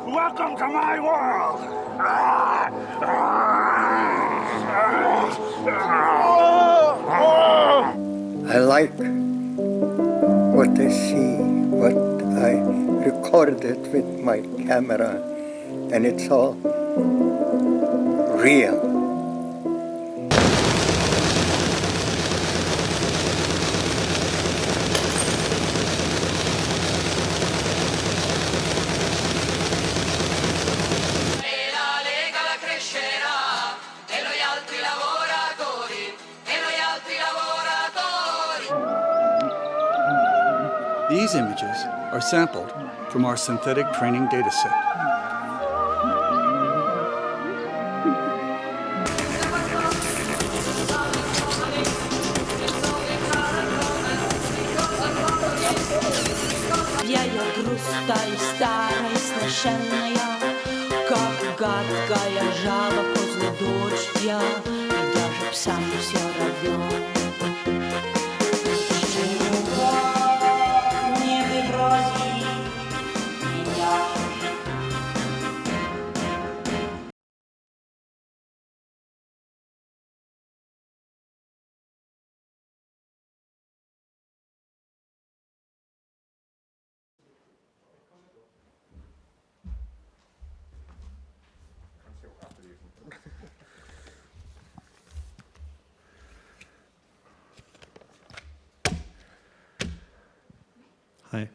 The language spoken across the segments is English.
Welcome to my world. I like what I see, what I recorded with my camera, and it's all real. These images are sampled from our synthetic training dataset. Я грустая, старая, совершенная, как гадкая жаба после дождя, и даже псам все равно. Hi.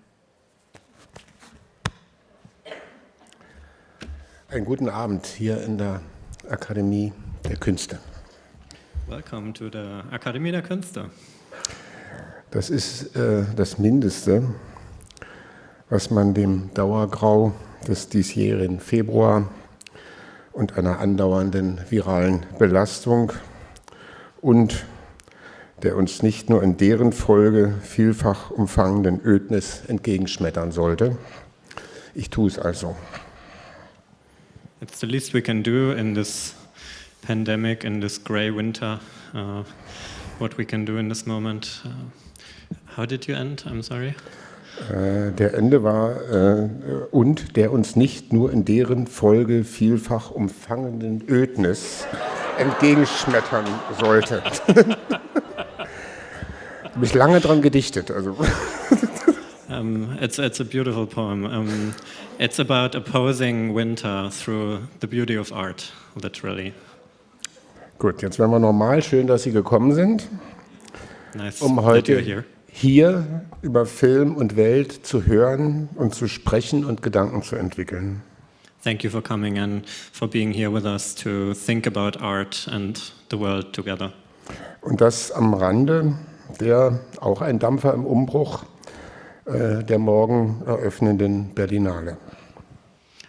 Einen guten Abend hier in der Akademie der Künste. Welcome to the Akademie der Künste. Das ist das Mindeste, was man dem Dauergrau des diesjährigen Februar und einer andauernden viralen Belastung und der uns nicht nur in deren Folge vielfach umfangenden Ödnis entgegenschmettern sollte. Ich tue es also. It's the least we can do in this pandemic, in this grey winter. What we can do in this moment. How did you end? I'm sorry. Der Ende war und der uns nicht nur in deren Folge vielfach umfangenden Ödnis entgegenschmettern sollte. Ich habe lange dran gedichtet. Also. It's a beautiful poem. It's about opposing winter through the beauty of art, literally. Gut, jetzt werden wir normal. Schön, dass Sie gekommen sind, Nice um heute hier über Film und Welt zu hören und zu sprechen und Gedanken zu entwickeln. Thank you for coming and for being here with us to think about art and the world together. Und das am Rande der auch ein Dampfer im Umbruch der morgen eröffnenden Berlinale.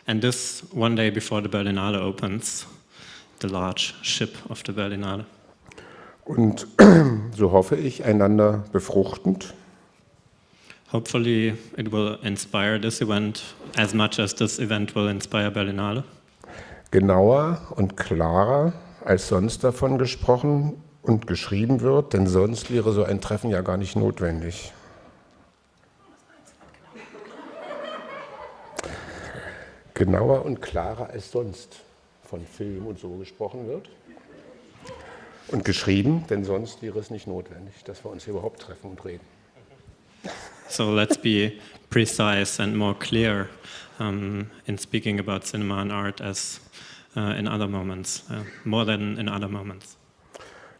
And this one day before the Berlinale opens, the large ship of the Berlinale. Und so hoffe ich, einander befruchtend. Hopefully it will inspire this event as much as this event will inspire Berlinale. Genauer und klarer als sonst davon gesprochen und geschrieben wird, denn sonst wäre so ein Treffen ja gar nicht notwendig. Genauer und klarer als sonst von Film und so gesprochen wird. Und geschrieben, denn sonst wäre es nicht notwendig, dass wir uns hier überhaupt treffen und reden. So let's be precise and more clear in speaking about cinema and art as in other moments, more than in other moments.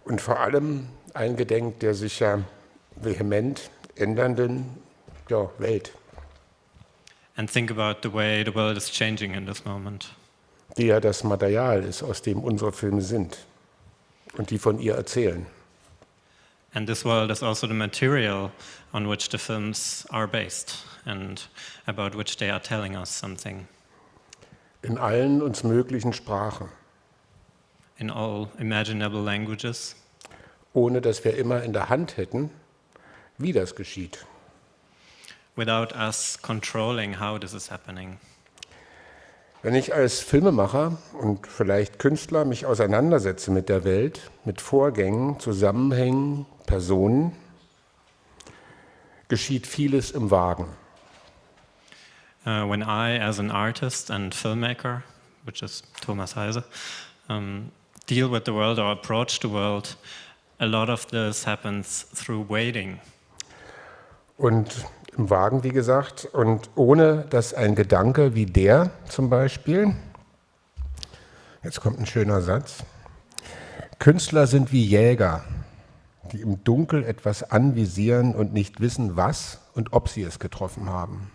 Und vor allem eingedenk der sich ja vehement ändernden Welt. And think about the way the world is changing in this moment. Die ja das Material ist, aus dem unsere Filme sind und die von ihr erzählen. And this world is also the material on which the films are based and about which they are telling us something. In allen uns möglichen Sprachen. In all imaginable languages. Ohne dass wir immer in der Hand hätten, wie das geschieht. Without us controlling how this is happening. Wenn ich als Filmemacher und vielleicht Künstler mich auseinandersetze mit der Welt, mit Vorgängen, Zusammenhängen, Personen, geschieht vieles im Wagen. when I, as an artist and filmmaker, which is Thomas Heise, deal with the world or approach the world, a lot of this happens through waiting. Und im Wagen, wie gesagt, und ohne dass ein Gedanke wie der zum Beispiel, jetzt kommt ein schöner Satz, Künstler sind wie Jäger, die im Dunkel etwas anvisieren und nicht wissen, was und ob sie es getroffen haben.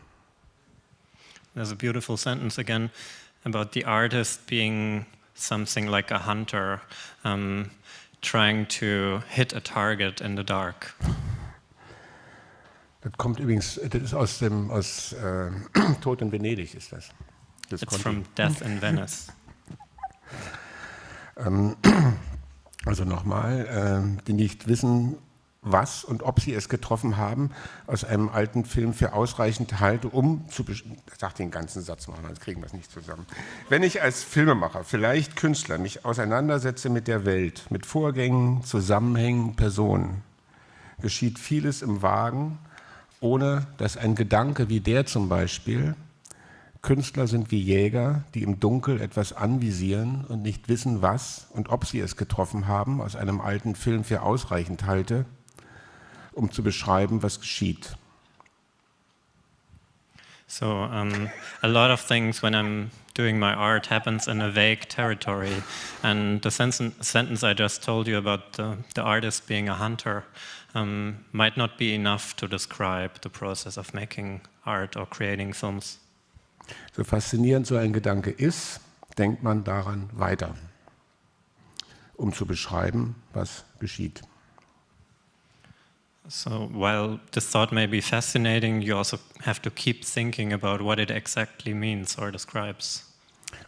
There's a beautiful sentence again about the artist being something like a hunter, trying to hit a target in the dark. Das kommt übrigens, das ist aus Tod in Venedig ist das. It's from Death in Venice. Also nochmal, die nicht wissen, was und ob sie es getroffen haben, aus einem alten Film für ausreichend halte, ich sage den ganzen Satz mal, sonst kriegen wir es nicht zusammen. Wenn ich als Filmemacher, vielleicht Künstler, mich auseinandersetze mit der Welt, mit Vorgängen, Zusammenhängen, Personen, geschieht vieles im Wagen, ohne dass ein Gedanke wie der zum Beispiel, Künstler sind wie Jäger, die im Dunkel etwas anvisieren und nicht wissen, was und ob sie es getroffen haben, aus einem alten Film für ausreichend halte, um zu beschreiben, was geschieht. So a lot of things when I'm doing my art happens in a vague territory, and the sentence I just told you about the artist being a hunter might not be enough to describe the process of making art or creating films. So faszinierend so ein Gedanke ist, denkt man daran weiter, um zu beschreiben, was geschieht. So while this thought may be fascinating, you also have to keep thinking about what it exactly means or describes.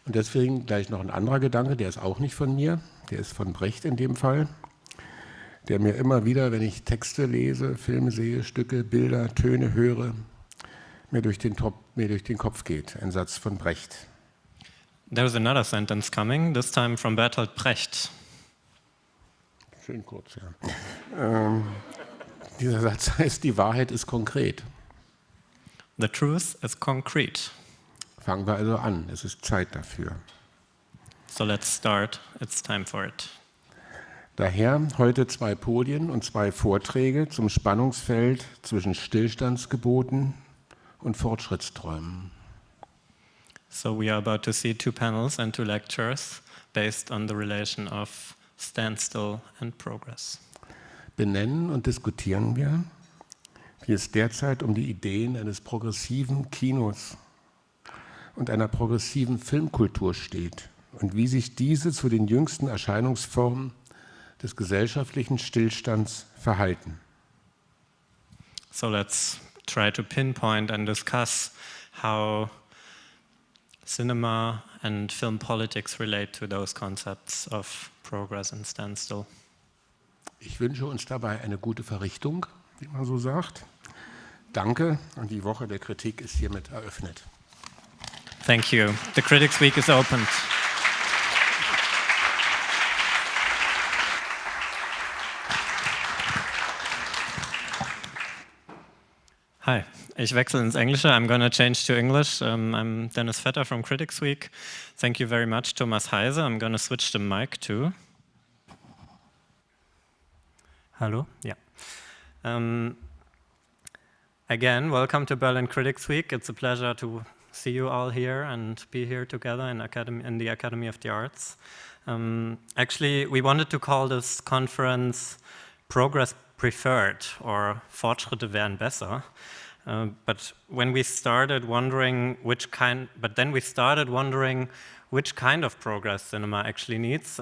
Und deswegen gleich noch ein anderer Gedanke, der ist auch nicht von mir, der ist von Brecht in dem Fall, der mir immer wieder, wenn ich Texte lese, Filme sehe, Stücke, Bilder, Töne höre, mir durch den Kopf geht. Ein Satz von Brecht. There's another sentence coming, this time from Bertolt Brecht. Schön kurz, ja. Dieser Satz heißt, die Wahrheit ist konkret. The truth is concrete. Fangen wir also an, es ist Zeit dafür. So let's start, it's time for it. Daher heute 2 Podien und 2 Vorträge zum Spannungsfeld zwischen Stillstandsgeboten und Fortschrittsträumen. So we are about to see 2 panels and 2 lectures based on the relation of standstill and progress. Benennen und diskutieren wir, wie es derzeit um die Ideen eines progressiven Kinos und einer progressiven Filmkultur steht und wie sich diese zu den jüngsten Erscheinungsformen des gesellschaftlichen Stillstands verhalten. So let's try to pinpoint and discuss how cinema and film politics relate to those concepts of progress and standstill. Ich wünsche uns dabei eine gute Verrichtung, wie man so sagt. Danke und die Woche der Kritik ist hiermit eröffnet. Thank you. The Critics Week is opened. Hi, ich wechsle ins Englische. I'm going to change to English. I'm Dennis Vetter from Critics Week. Thank you very much, Thomas Heise. I'm going to switch the mic too. Hello? Yeah. Again, welcome to Berlin Critics Week. It's a pleasure to see you all here and be here together in the Academy of the Arts. Actually, we wanted to call this conference Progress Preferred or Fortschritte wären besser. But we started wondering which kind of progress cinema actually needs,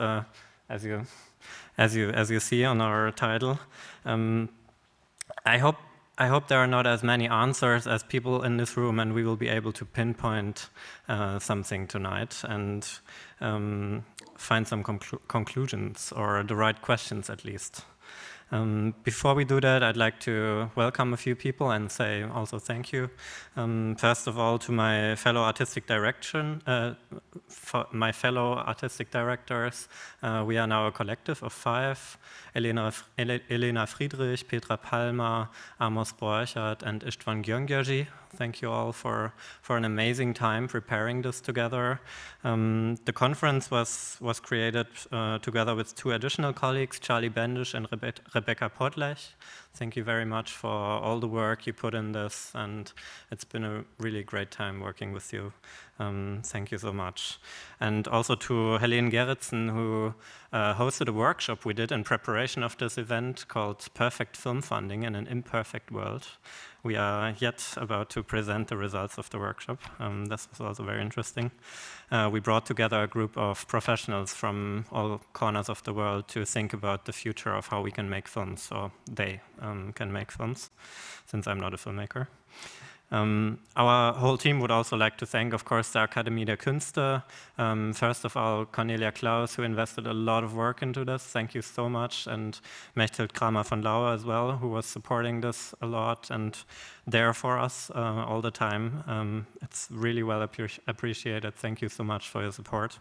as you see on our title. I hope there are not as many answers as people in this room, and we will be able to pinpoint something tonight and find some conclusions or the right questions at least. Before we do that, I'd like to welcome a few people and say also thank you. First of all, to my fellow artistic directors. We are now a collective of 5: Elena Friedrich, Petra Palmer, Amos Borchert, and Istvan Gyöngyi, Thank you all for an amazing time preparing this together. The conference was created together with 2 additional colleagues, Charlie Bendish and Rebecca Podlech. Thank you very much for all the work you put in this, and it's been a really great time working with you. Thank you so much. And also to Helene Gerritsen, who hosted a workshop we did in preparation of this event called Perfect Film Funding in an Imperfect World. We are yet about to present the results of the workshop. This was also very interesting. We brought together a group of professionals from all corners of the world to think about the future of how we can make films, or they can make films, since I'm not a filmmaker. Our whole team would also like to thank, of course, the Akademie der Künste. First of all, Cornelia Klaus, who invested a lot of work into this. Thank you so much. And Mechthild Kramer von Lauer as well, who was supporting this a lot and there for us all the time. It's really well appreciated. Thank you so much for your support.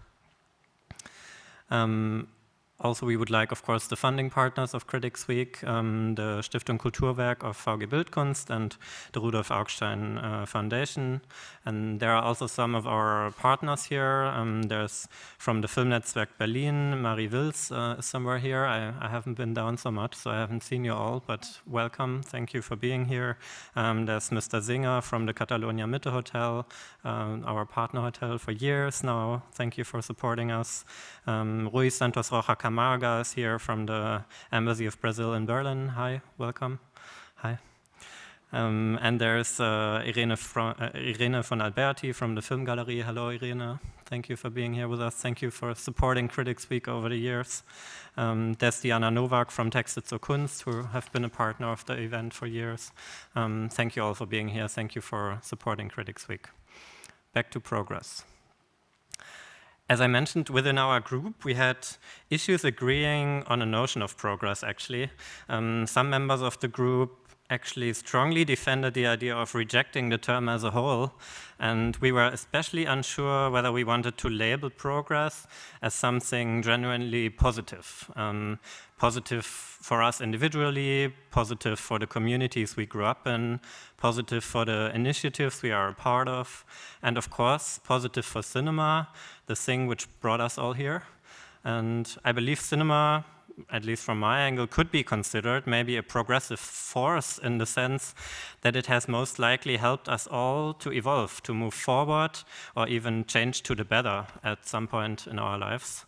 Also, we would like, of course, the funding partners of Critics Week, the Stiftung Kulturwerk of VG Bildkunst and the Rudolf Augstein Foundation. And there are also some of our partners here. There's from the Filmnetzwerk Berlin, Marie Wils is somewhere here. I haven't been down so much, so I haven't seen you all, but welcome. Thank you for being here. There's Mr. Singer from the Catalonia Mitte Hotel, our partner hotel for years now. Thank you for supporting us. Rui Santos Rocha Camarga is here from the Embassy of Brazil in Berlin. Hi, welcome. Hi. And there's Irene von Alberti from the Film Gallery. Hello, Irene. Thank you for being here with us. Thank you for supporting Critics Week over the years. There's Diana Nowak from Texte zur Kunst, who have been a partner of the event for years. Thank you all for being here. Thank you for supporting Critics Week. Back to progress. As I mentioned, within our group, we had issues agreeing on a notion of progress, actually. Some members of the group actually strongly defended the idea of rejecting the term as a whole, and we were especially unsure whether we wanted to label progress as something genuinely positive. Positive for us individually, positive for the communities we grew up in, positive for the initiatives we are a part of, and of course, positive for cinema, the thing which brought us all here. And I believe cinema, at least from my angle, could be considered maybe a progressive force in the sense that it has most likely helped us all to evolve, to move forward, or even change to the better at some point in our lives.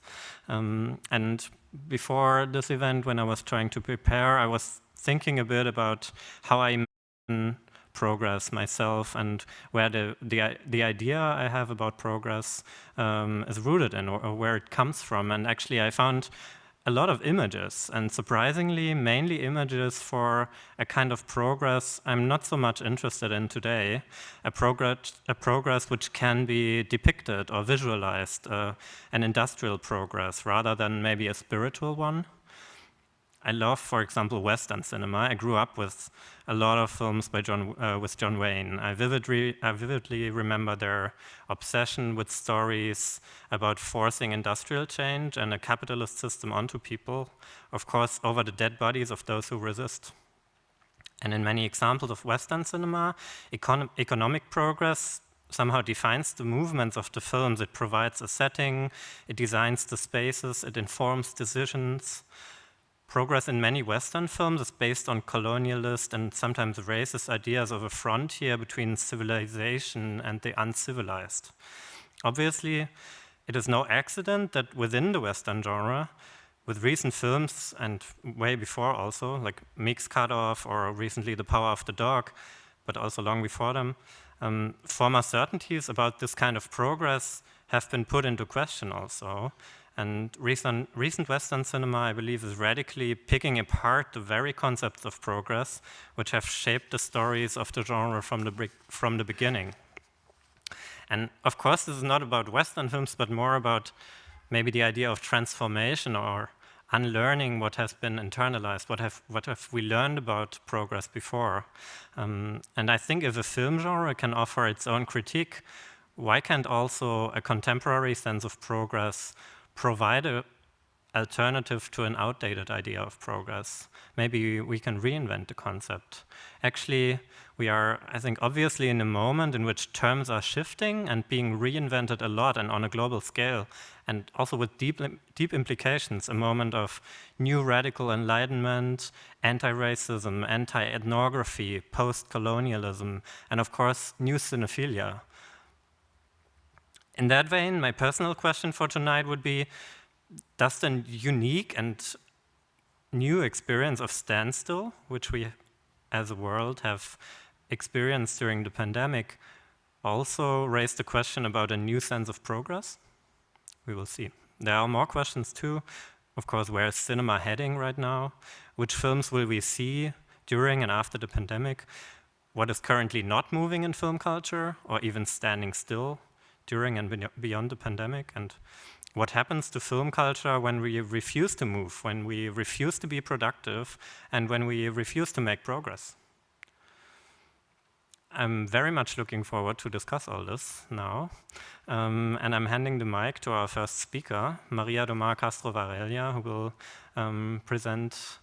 And before this event, when I was trying to prepare, I was thinking a bit about how I imagine progress myself and where the idea I have about progress is rooted in, or where it comes from. And actually, I found a lot of images, and surprisingly, mainly images for a kind of progress I'm not so much interested in today, a progress which can be depicted or visualized, an industrial progress, rather than maybe a spiritual one. I love, for example, Western cinema. I grew up with a lot of films by with John Wayne. I vividly remember their obsession with stories about forcing industrial change and a capitalist system onto people, of course, over the dead bodies of those who resist. And in many examples of Western cinema, economic progress somehow defines the movements of the films. It provides a setting, it designs the spaces, it informs decisions. Progress in many Western films is based on colonialist and sometimes racist ideas of a frontier between civilization and the uncivilized. Obviously, it is no accident that within the Western genre, with recent films and way before also, like Meek's Cutoff or recently The Power of the Dog, but also long before them, former certainties about this kind of progress have been put into question also. And recent Western cinema, I believe, is radically picking apart the very concepts of progress, which have shaped the stories of the genre from the beginning. And of course, this is not about Western films, but more about maybe the idea of transformation or unlearning what has been internalized, what have we learned about progress before. And I think if a film genre can offer its own critique, why can't also a contemporary sense of progress provide an alternative to an outdated idea of progress? Maybe we can reinvent the concept. Actually, We are, I think, obviously in a moment in which terms are shifting and being reinvented a lot and on a global scale, and also with deep implications, a moment of new radical enlightenment, anti-racism, anti-ethnography, post-colonialism, and of course, new cinephilia. In that vein, my personal question for tonight would be, does the unique and new experience of standstill, which we as a world have experienced during the pandemic, also raise the question about a new sense of progress? We will see. There are more questions too. Of course, where is cinema heading right now? Which films will we see during and after the pandemic? What is currently not moving in film culture or even standing still during and beyond the pandemic? And what happens to film culture when we refuse to move, when we refuse to be productive, and when we refuse to make progress? I'm very much looking forward to discuss all this now. And I'm handing the mic to our first speaker, María de Mar Castro Varela, who will present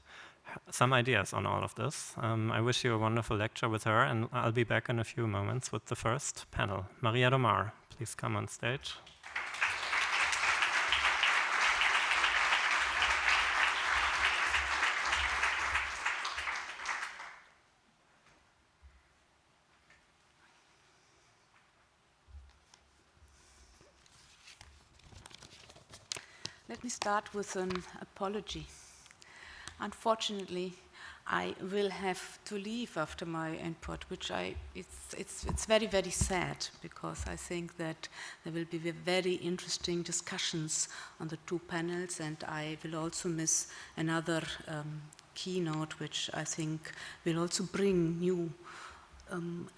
some ideas on all of this. I wish you a wonderful lecture with her, and I'll be back in a few moments with the first panel. María de Mar, please come on stage. Let me start with an apology. Unfortunately, I will have to leave after my input, which it's very, very sad, because I think that there will be very interesting discussions on the two panels, and I will also miss another keynote, which I think will also bring new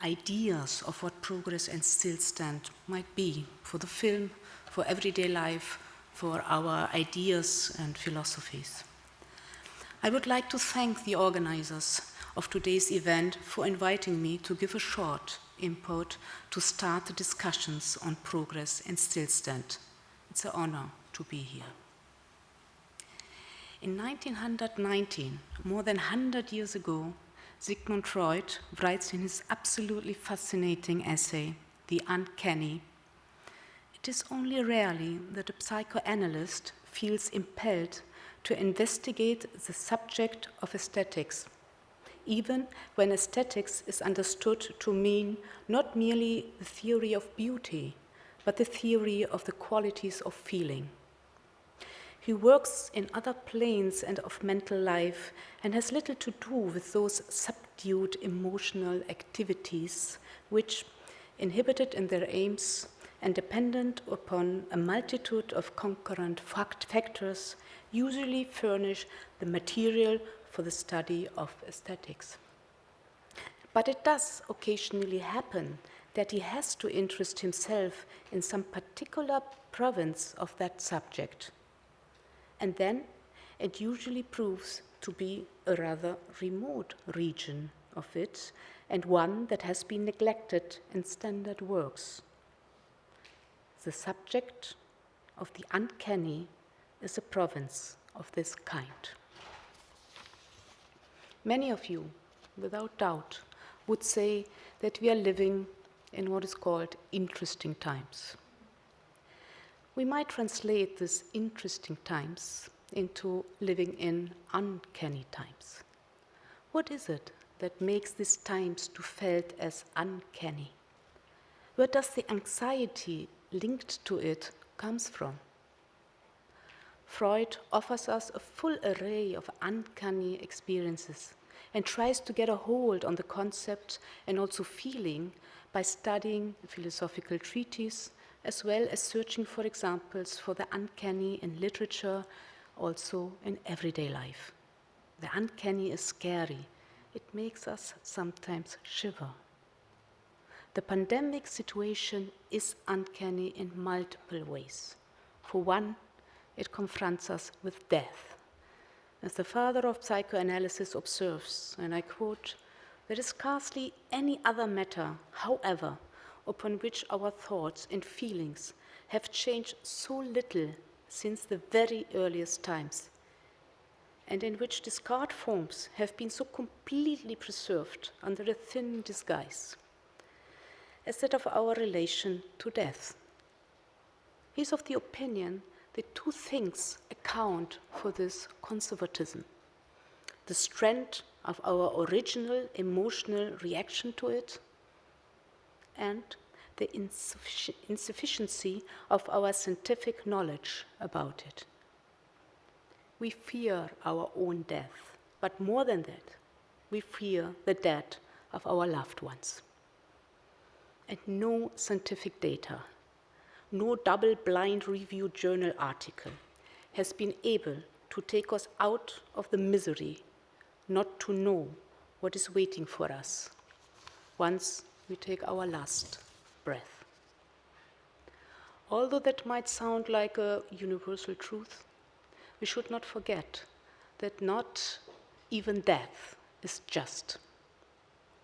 ideas of what progress and stillstand might be for the film, for everyday life, for our ideas and philosophies. I would like to thank the organizers of today's event for inviting me to give a short input to start the discussions on progress and stillstand. It's an honor to be here. In 1919, more than 100 years ago, Sigmund Freud writes in his absolutely fascinating essay, The Uncanny, "It is only rarely that a psychoanalyst feels impelled to investigate the subject of aesthetics, even when aesthetics is understood to mean not merely the theory of beauty, but the theory of the qualities of feeling. He works in other planes and of mental life and has little to do with those subdued emotional activities which, inhibited in their aims and dependent upon a multitude of concurrent factors, usually furnish the material for the study of aesthetics. But it does occasionally happen that he has to interest himself in some particular province of that subject. And then it usually proves to be a rather remote region of it, and one that has been neglected in standard works. The subject of the uncanny is a province of this kind. Many of you, without doubt, would say that we are living in what is called interesting times. We might translate this interesting times into living in uncanny times. What is it that makes these times to felt as uncanny? Where does the anxiety linked to it comes from? Freud offers us a full array of uncanny experiences and tries to get a hold on the concept and also feeling by studying philosophical treatises, as well as searching for examples for the uncanny in literature, also in everyday life. The uncanny is scary. It makes us sometimes shiver. The pandemic situation is uncanny in multiple ways. For one, it confronts us with death. As the father of psychoanalysis observes, and I quote, "There is scarcely any other matter, however, upon which our thoughts and feelings have changed so little since the very earliest times, and in which discard forms have been so completely preserved under a thin disguise, as that of our relation to death. He is of the opinion that two things account for this conservatism: the strength of our original emotional reaction to it, and the insufficiency of our scientific knowledge about it. We fear our own death, but more than that, we fear the death of our loved ones. And no scientific data, no double-blind review journal article has been able to take us out of the misery not to know what is waiting for us once we take our last breath. Although that might sound like a universal truth, we should not forget that not even death is just.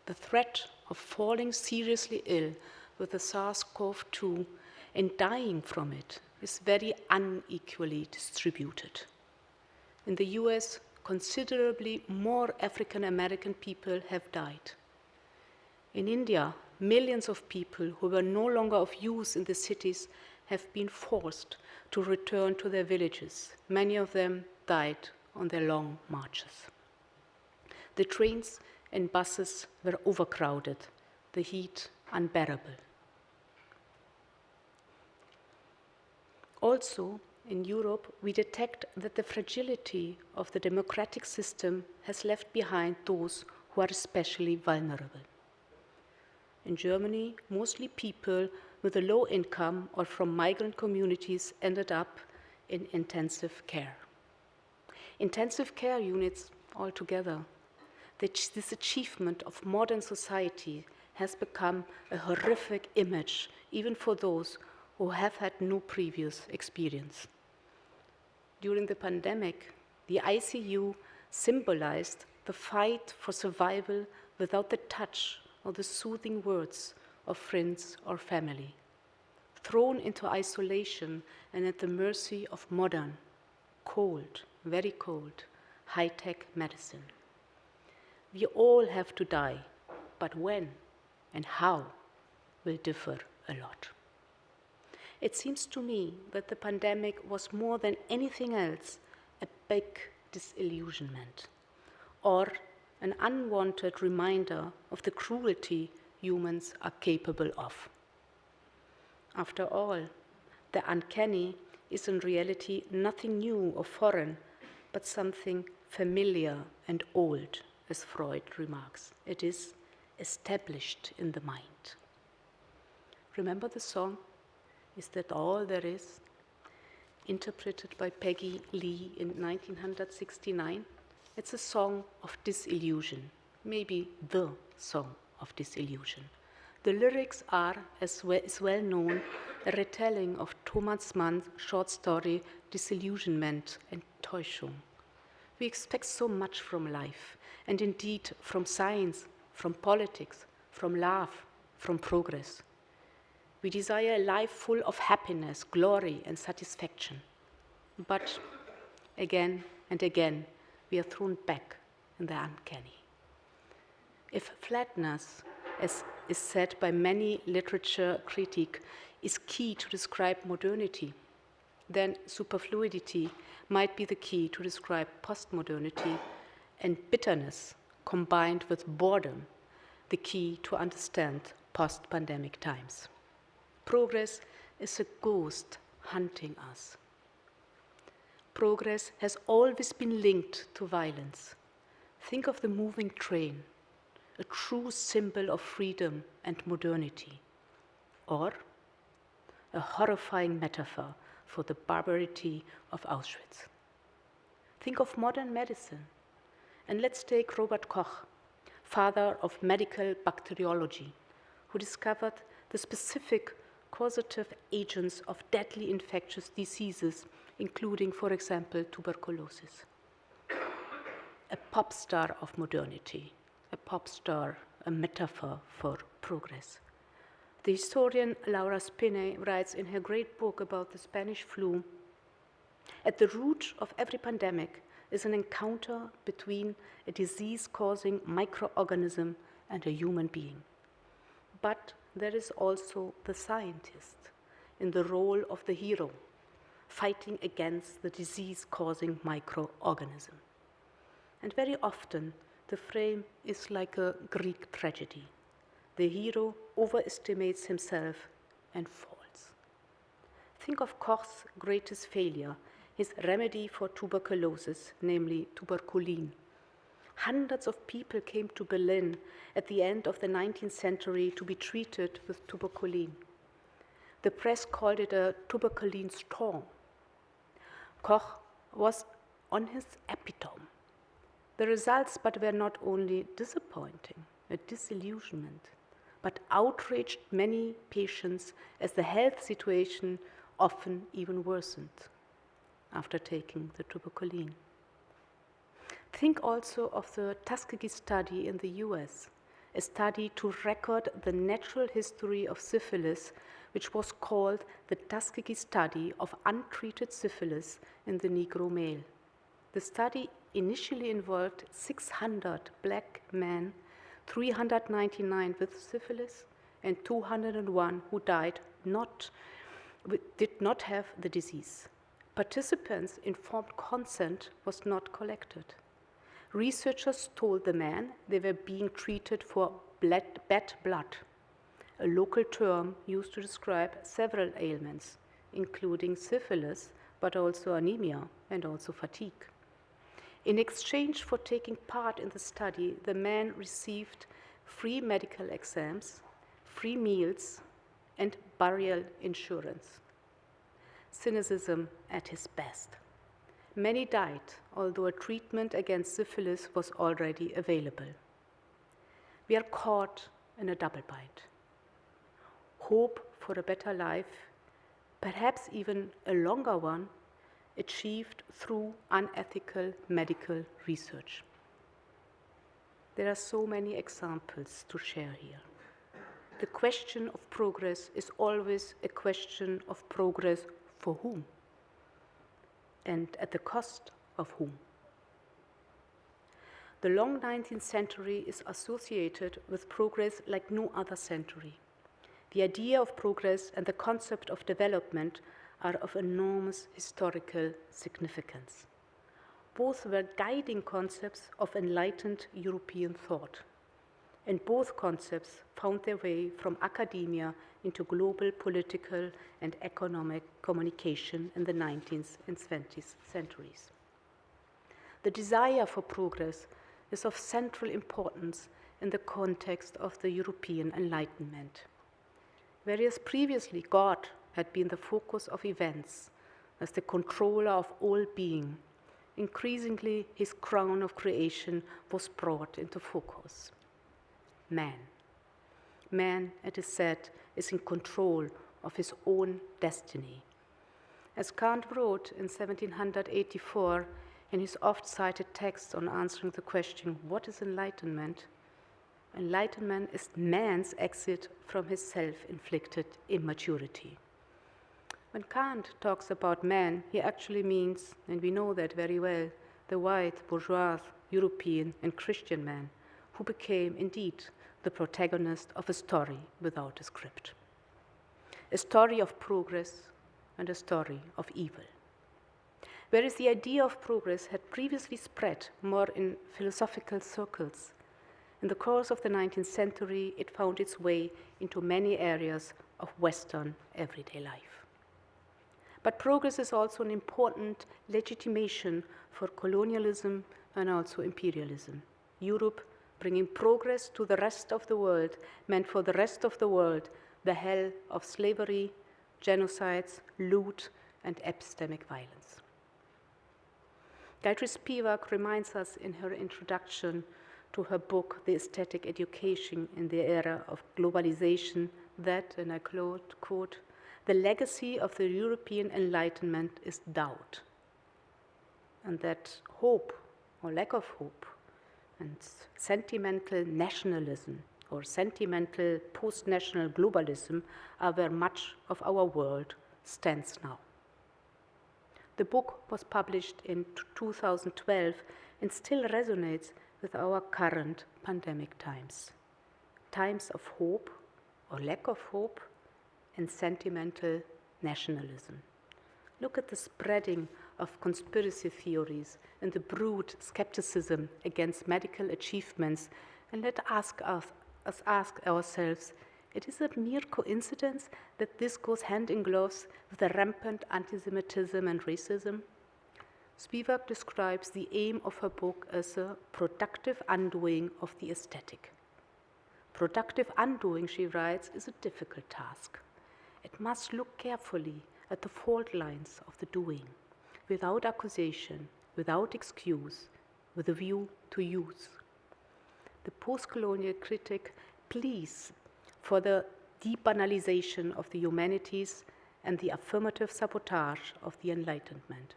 The threat of falling seriously ill with the SARS-CoV-2 and dying from it is very unequally distributed. In the US, considerably more African American people have died. In India, millions of people who were no longer of use in the cities have been forced to return to their villages. Many of them died on their long marches. The trains and buses were overcrowded, the heat unbearable. Also, in Europe, we detect that the fragility of the democratic system has left behind those who are especially vulnerable. In Germany, mostly people with a low income or from migrant communities ended up in intensive care. Intensive care units altogether, this achievement of modern society has become a horrific image, even for those who have had no previous experience. During the pandemic, the ICU symbolized the fight for survival without the touch or the soothing words of friends or family, thrown into isolation and at the mercy of modern, cold, very cold, high-tech medicine. We all have to die, but when and how will differ a lot. It seems to me that the pandemic was more than anything else a big disillusionment, or an unwanted reminder of the cruelty humans are capable of. After all, the uncanny is in reality nothing new or foreign, but something familiar and old, as Freud remarks. It is established in the mind. Remember the song, "Is That All There Is?" interpreted by Peggy Lee in 1969. It's a song of disillusion, maybe the song of disillusion. The lyrics are, as well known, a retelling of Thomas Mann's short story Disillusionment, Enttäuschung. We expect so much from life, and indeed from science, from politics, from love, from progress. We desire a life full of happiness, glory, and satisfaction. But again and again, we are thrown back in the uncanny. If flatness, as is said by many literature critics, is key to describe modernity, then superfluidity might be the key to describe postmodernity, and bitterness combined with boredom, the key to understand post-pandemic times. Progress is a ghost hunting us. Progress has always been linked to violence. Think of the moving train, a true symbol of freedom and modernity, or a horrifying metaphor for the barbarity of Auschwitz. Think of modern medicine, and let's take Robert Koch, father of medical bacteriology, who discovered the specific causative agents of deadly infectious diseases, including, for example, tuberculosis. A pop star of modernity, a pop star, a metaphor for progress. The historian Laura Spinney writes in her great book about the Spanish flu, "At the root of every pandemic is an encounter between a disease-causing microorganism and a human being. But there is also the scientist in the role of the hero, fighting against the disease-causing microorganism. And very often, the frame is like a Greek tragedy. The hero overestimates himself and falls. Think of Koch's greatest failure, his remedy for tuberculosis, namely tuberculin. Hundreds of people came to Berlin at the end of the 19th century to be treated with tuberculin. The press called it a tuberculin storm. Koch was on his epitome. The results but were not only disappointing, a disillusionment, but outraged many patients as the health situation often even worsened after taking the tuberculin. Think also of the Tuskegee study in the US, a study to record the natural history of syphilis, which was called the Tuskegee study of untreated syphilis in the Negro male. The study initially involved 600 black men, 399 with syphilis, and 201 who did not have the disease. Participants' informed consent was not collected. Researchers told the men they were being treated for bad blood, a local term used to describe several ailments, including syphilis, but also anemia and also fatigue. In exchange for taking part in the study, the men received free medical exams, free meals, and burial insurance. Cynicism at its best. Many died, although a treatment against syphilis was already available. We are caught in a double bind. Hope for a better life, perhaps even a longer one, achieved through unethical medical research. There are so many examples to share here. The question of progress is always a question of progress for whom? And at the cost of whom? The long 19th century is associated with progress like no other century. The idea of progress and the concept of development are of enormous historical significance. Both were guiding concepts of enlightened European thought, and both concepts found their way from academia into global political and economic communication in the 19th and 20th centuries. The desire for progress is of central importance in the context of the European Enlightenment. Whereas previously God had been the focus of events as the controller of all being, increasingly his crown of creation was brought into focus. Man. Man, it is said, is in control of his own destiny. As Kant wrote in 1784 in his oft-cited text on answering the question, what is enlightenment? Enlightenment is man's exit from his self-inflicted immaturity. When Kant talks about man, he actually means, and we know that very well, the white, bourgeois, European, and Christian man, who became indeed the protagonist of a story without a script. A story of progress and a story of evil. Whereas the idea of progress had previously spread more in philosophical circles, in the course of the 19th century, it found its way into many areas of Western everyday life. But progress is also an important legitimation for colonialism and also imperialism. Europe bringing progress to the rest of the world meant for the rest of the world the hell of slavery, genocides, loot, and epistemic violence. Gayatri Spivak reminds us in her introduction to her book, The Aesthetic Education in the Era of Globalization, that, and I quote, the legacy of the European Enlightenment is doubt, and that hope or lack of hope and sentimental nationalism or sentimental post-national globalism are where much of our world stands now. The book was published in 2012 and still resonates with our current pandemic times. Times of hope or lack of hope and sentimental nationalism. Look at the spreading of conspiracy theories and the brute skepticism against medical achievements, and let us ask ourselves, it is a mere coincidence that this goes hand in gloves with the rampant anti-Semitism and racism? Spivak describes the aim of her book as a productive undoing of the aesthetic. Productive undoing, she writes, is a difficult task. It must look carefully at the fault lines of the doing, without accusation, without excuse, with a view to use. The post-colonial critic pleads for the debanalization of the humanities and the affirmative sabotage of the Enlightenment.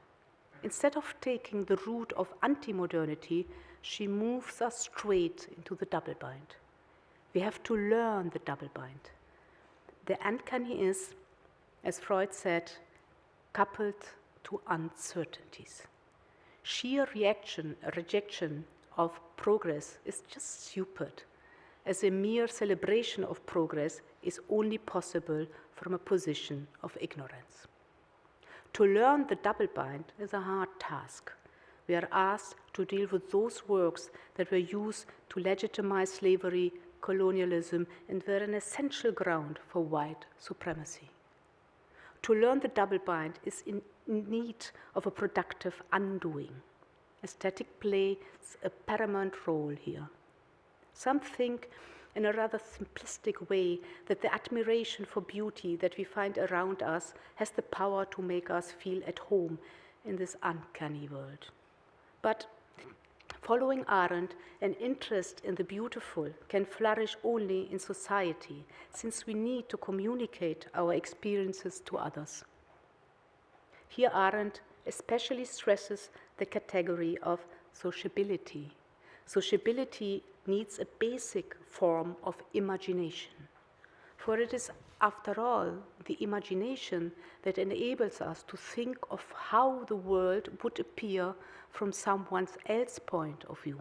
Instead of taking the route of anti-modernity, she moves us straight into the double-bind. We have to learn the double-bind. The uncanny is, as Freud said, coupled to uncertainties. Sheer rejection of progress is just stupid, as a mere celebration of progress is only possible from a position of ignorance. To learn the double-bind is a hard task. We are asked to deal with those works that were used to legitimize slavery, colonialism, and were an essential ground for white supremacy. To learn the double-bind is in need of a productive undoing. Aesthetic plays a paramount role here. Some think, in a rather simplistic way, that the admiration for beauty that we find around us has the power to make us feel at home in this uncanny world. But following Arendt, an interest in the beautiful can flourish only in society, since we need to communicate our experiences to others. Here Arendt especially stresses the category of sociability. Sociability needs a basic form of imagination, for it is, after all, the imagination that enables us to think of how the world would appear from someone else's point of view.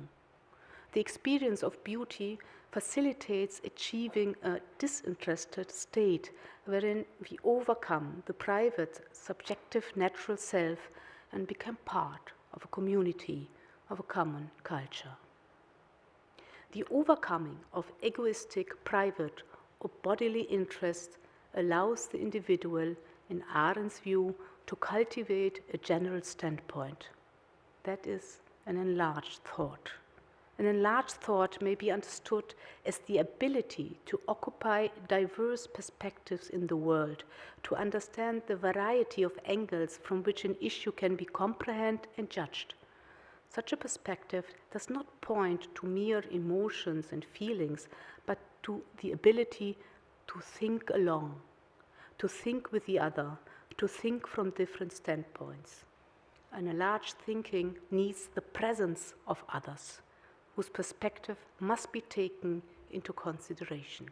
The experience of beauty facilitates achieving a disinterested state wherein we overcome the private, subjective, natural self and become part of a community, of a common culture. The overcoming of egoistic, private, or bodily interest allows the individual, in Arendt's view, to cultivate a general standpoint. That is an enlarged thought. An enlarged thought may be understood as the ability to occupy diverse perspectives in the world, to understand the variety of angles from which an issue can be comprehended and judged. Such a perspective does not point to mere emotions and feelings, but to the ability to think along, to think with the other, to think from different standpoints. An enlarged thinking needs the presence of others, whose perspective must be taken into consideration.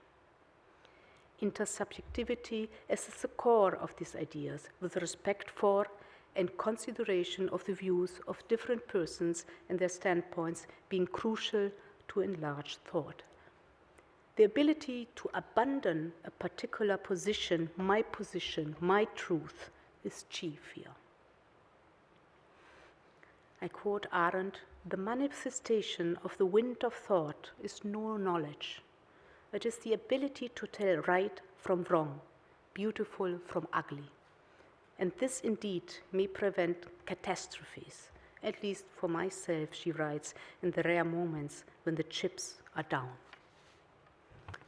Intersubjectivity is at the core of these ideas, with respect for and consideration of the views of different persons and their standpoints being crucial to enlarged thought. The ability to abandon a particular position, my truth, is chief here. I quote Arendt, "The manifestation of the wind of thought is no knowledge. It is the ability to tell right from wrong, beautiful from ugly. And this indeed may prevent catastrophes, at least for myself," she writes, "in the rare moments when the chips are down."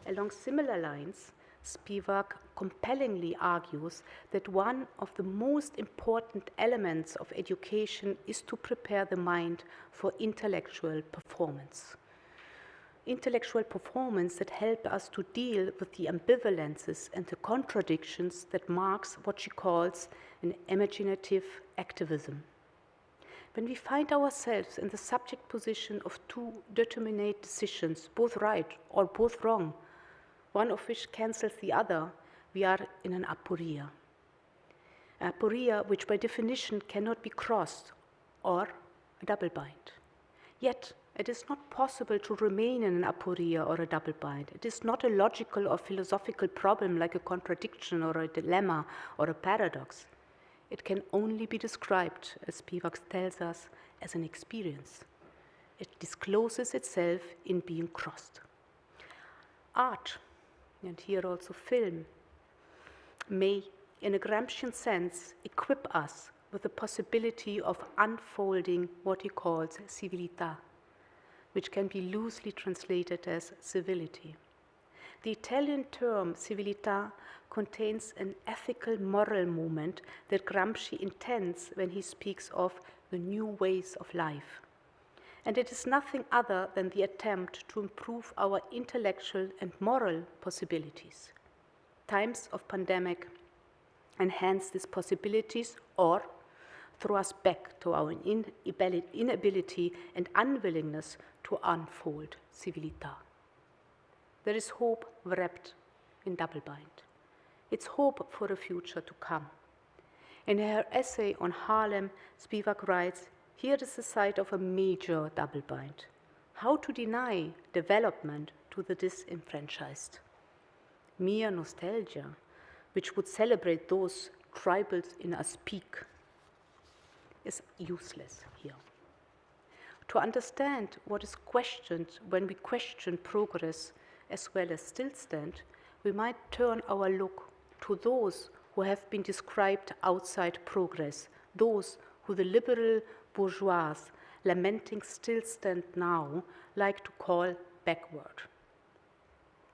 Along similar lines, Spivak compellingly argues that one of the most important elements of education is to prepare the mind for intellectual performance. Intellectual performance that help us to deal with the ambivalences and the contradictions that marks what she calls an imaginative activism. When we find ourselves in the subject position of two determinate decisions, both right or both wrong, one of which cancels the other, we are in an aporia. Aporia which by definition cannot be crossed, or a double bind. Yet it is not possible to remain in an aporia or a double bind. It is not a logical or philosophical problem like a contradiction or a dilemma or a paradox. It can only be described, as Spivak tells us, as an experience. It discloses itself in being crossed. Art, and here also film, may, in a Gramscian sense, equip us with the possibility of unfolding what he calls civiltà, which can be loosely translated as civility. The Italian term civiltà contains an ethical moral moment that Gramsci intends when he speaks of the new ways of life. And it is nothing other than the attempt to improve our intellectual and moral possibilities. Times of pandemic enhance these possibilities or throw us back to our inability and unwillingness to unfold civiltà. There is hope wrapped in double bind. It's hope for a future to come. In her essay on Harlem, Spivak writes, "Here is the site of a major double bind. How to deny development to the disenfranchised? Mere nostalgia, which would celebrate those tribals in us peak, is useless here. To understand what is questioned when we question progress as well as stillstand, we might turn our look to those who have been described outside progress, those who the liberal bourgeois, lamenting stillstand now, like to call backward.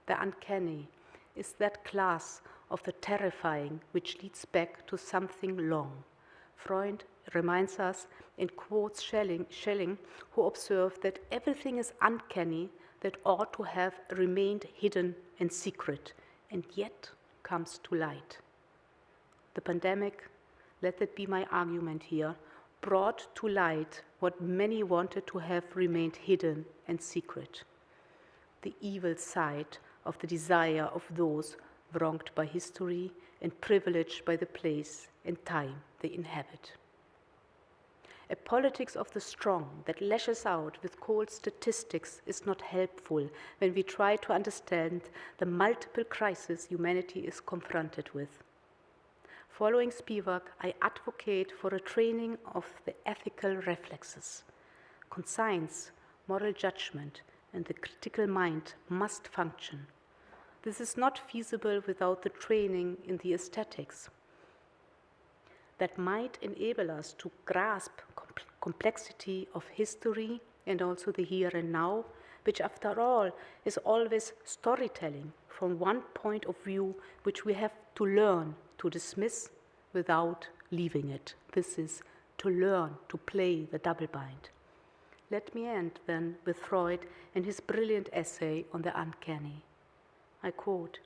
The uncanny is that class of the terrifying which leads back to something long. Freud reminds us, and quotes Schelling, who observed that everything is uncanny that ought to have remained hidden and secret, and yet comes to light. The pandemic, let that be my argument here, brought to light what many wanted to have remained hidden and secret: the evil side of the desire of those wronged by history and privileged by the place and time they inhabit. A politics of the strong that lashes out with cold statistics is not helpful when we try to understand the multiple crises humanity is confronted with. Following Spivak, I advocate for a training of the ethical reflexes. Conscience, moral judgment, and the critical mind must function. This is not feasible without the training in the aesthetics that might enable us to grasp complexity of history and also the here and now, which after all is always storytelling from one point of view which we have to learn to dismiss without leaving it. This is to learn to play the double bind. Let me end then with Freud and his brilliant essay on the uncanny. I quote,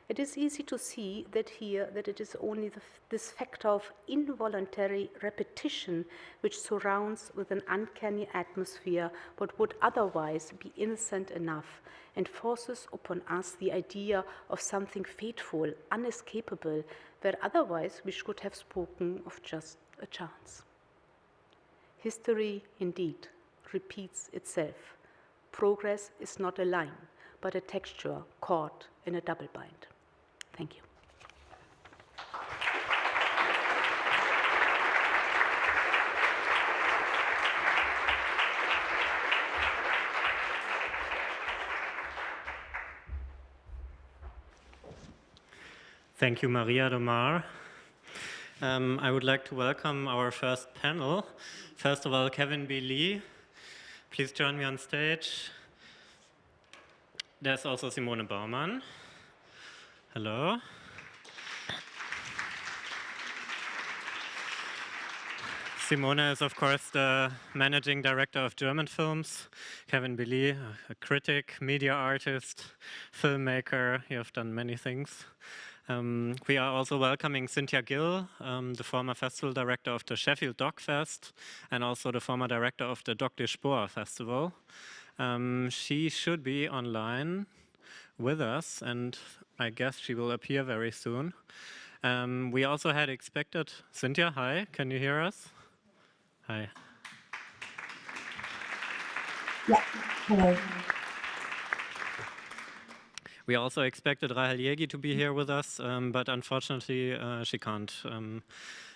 "It is easy to see that it is only this factor of involuntary repetition which surrounds with an uncanny atmosphere what would otherwise be innocent enough and forces upon us the idea of something fateful, unescapable, where otherwise we should have spoken of just a chance." History, indeed, repeats itself. Progress is not a line, but a texture caught in a double bind. Thank you. Thank you, María de Mar. I would like to welcome our first panel. First of all, Kevin B. Lee. Please join me on stage. There's also Simone Baumann. Hello. Simone is, of course, the managing director of German films. Kevin B. Lee, a critic, media artist, filmmaker. You have done many things. We are also welcoming Cíntia Gil, the former festival director of the Sheffield Dog Fest and also the former director of the Dog de Spoor Festival. She should be online with us, and I guess she will appear very soon. We also had expected, Cíntia, hi, can you hear us? Hi. Yeah, hello. We also expected Rahel Jägi to be here with us, but unfortunately she can't.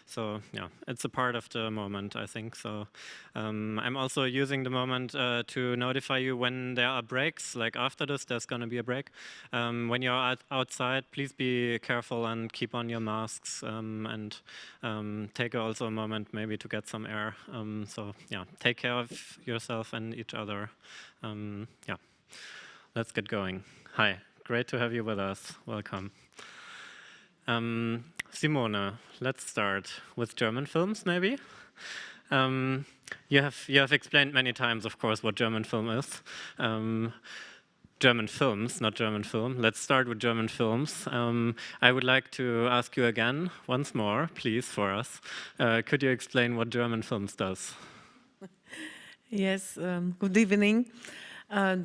So yeah, it's a part of the moment, I think. So I'm also using the moment to notify you when there are breaks. Like after this, there's going to be a break. When you're outside, please be careful and keep on your masks and take also a moment maybe to get some air. So yeah, take care of yourself and each other. Yeah, let's get going. Hi. Great to have you with us. Welcome. Simone, let's start with German films, maybe. You have explained many times, of course, what German film is. German films, not German film. Let's start with German films. I would like to ask you again, once more, please, for us. Could you explain what German films does? Yes, good evening.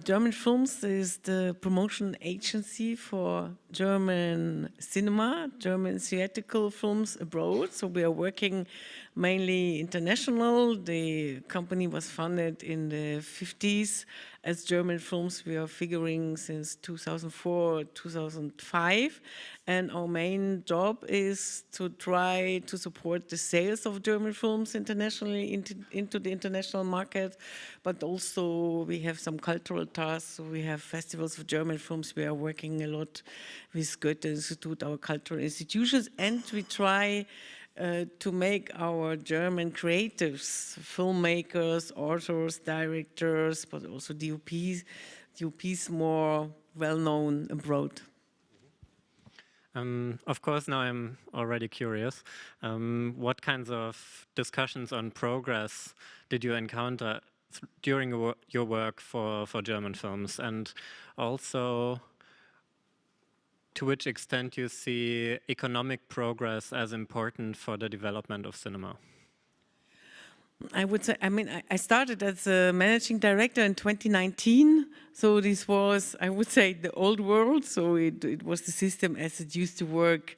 German Films is the promotion agency for German cinema, German theatrical films abroad. So we are working mainly international. The company was founded in the 50s. As German Films, we are figuring since 2004, 2005. And our main job is to try to support the sales of German films internationally into the international market. But also we have some cultural tasks. So we have festivals of German films. We are working a lot with Goethe Institute, our cultural institutions. And we try to make our German creatives, filmmakers, authors, directors, but also DOPs more well-known abroad. Of course, now I'm already curious. What kinds of discussions on progress did you encounter during your work for German films? And also, to which extent you see economic progress as important for the development of cinema? I would say, I started as a managing director in 2019. So this was, I would say, the old world. So it was the system as it used to work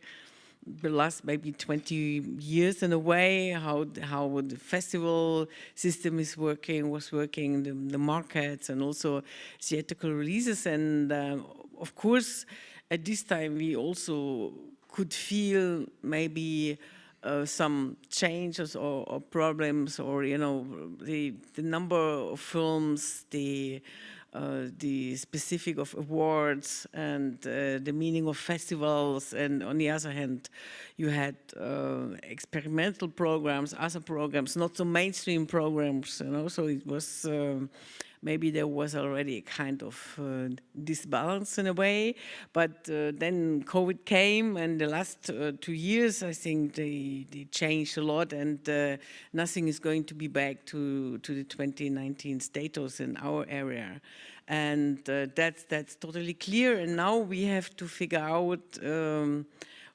the last maybe 20 years in a way, how the festival system was working, the markets and also theatrical releases. And of course, at this time, we also could feel maybe some changes or problems, or the number of films, the specific of awards and the meaning of festivals, and on the other hand, you had experimental programs, other programs, not so mainstream programs, So it was. Maybe there was already a kind of disbalance in a way, but then COVID came, and the last 2 years, I think they changed a lot, and nothing is going to be back to the 2019 status in our area, and that's totally clear. And now we have to figure out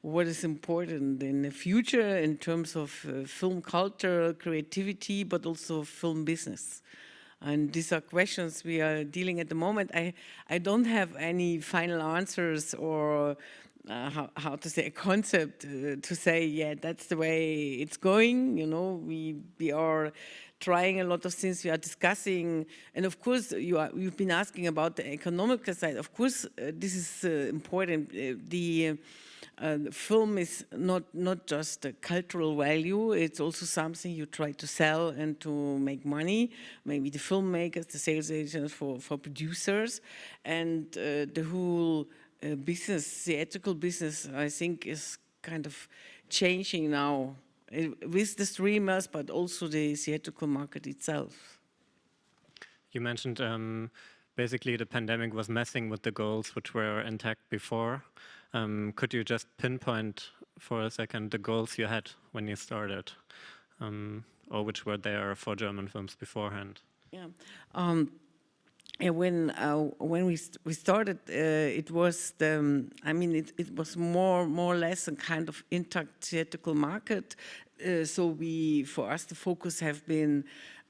what is important in the future in terms of film culture, creativity, but also film business. And these are questions we are dealing at the moment. I don't have any final answers or how to say a concept to say, yeah, that's the way it's going. We are trying a lot of things. We are discussing, and of course, you've been asking about the economical side. Of course, this is important. The film is not just a cultural value, it's also something you try to sell and to make money, maybe the filmmakers, the sales agents for producers, and the whole business, theatrical business, I think is kind of changing now with the streamers, but also the theatrical market itself. You mentioned basically the pandemic was messing with the goals which were intact before. Could you just pinpoint for a second the goals you had when you started, or which were there for German films beforehand? Yeah. When we started, it was it was more or less a kind of intact theatrical market. So for us the focus have been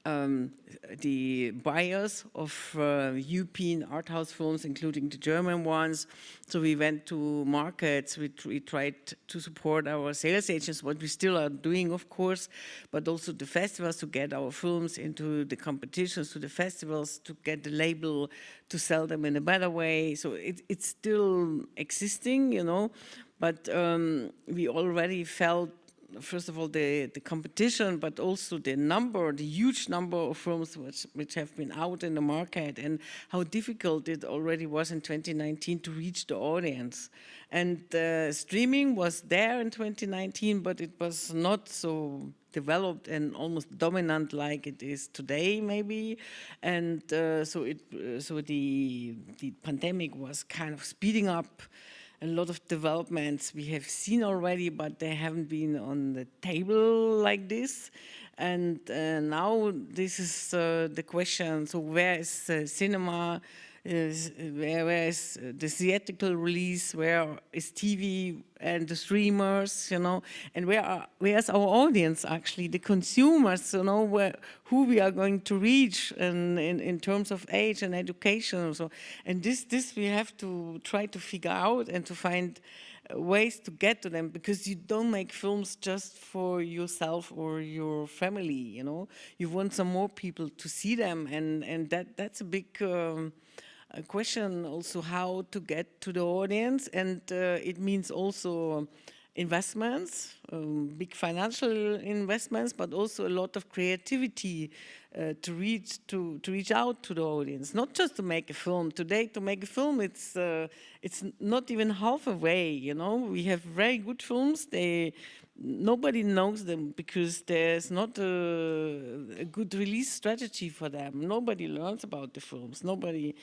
the buyers of European art house films, including the German ones. So we went to markets, we tried to support our sales agents, what we still are doing, of course, but also the festivals to get our films into the competitions, to the festivals, to get the label, to sell them in a better way. So it's still existing, you know, but we already felt, first of all, the competition, but also the huge number of films which have been out in the market, and how difficult it already was in 2019 to reach the audience. And streaming was there in 2019, but it was not so developed and almost dominant like it is today, maybe. And so the pandemic was kind of speeding up a lot of developments we have seen already, but they haven't been on the table like this. And now this is the question, so where is cinema? Where is the theatrical release? Where is TV and the streamers, you know? And where's our audience, actually, the consumers, you know, who we are going to reach in terms of age and education. So, and this we have to try to figure out and to find ways to get to them, because you don't make films just for yourself or your family, you know? You want some more people to see them, and that's a big a question also, how to get to the audience. And it means also investments, big financial investments, but also a lot of creativity to reach out to the audience, not just to make a film. Today, to make a film, it's not even half a way, you know. We have very good films. Nobody knows them because there's not a good release strategy for them. Nobody learns about the films. Nobody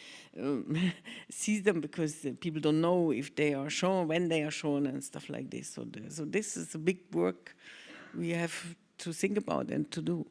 sees them because people don't know if they are shown, when they are shown, and stuff like this. So this is a big work we have to think about and to do.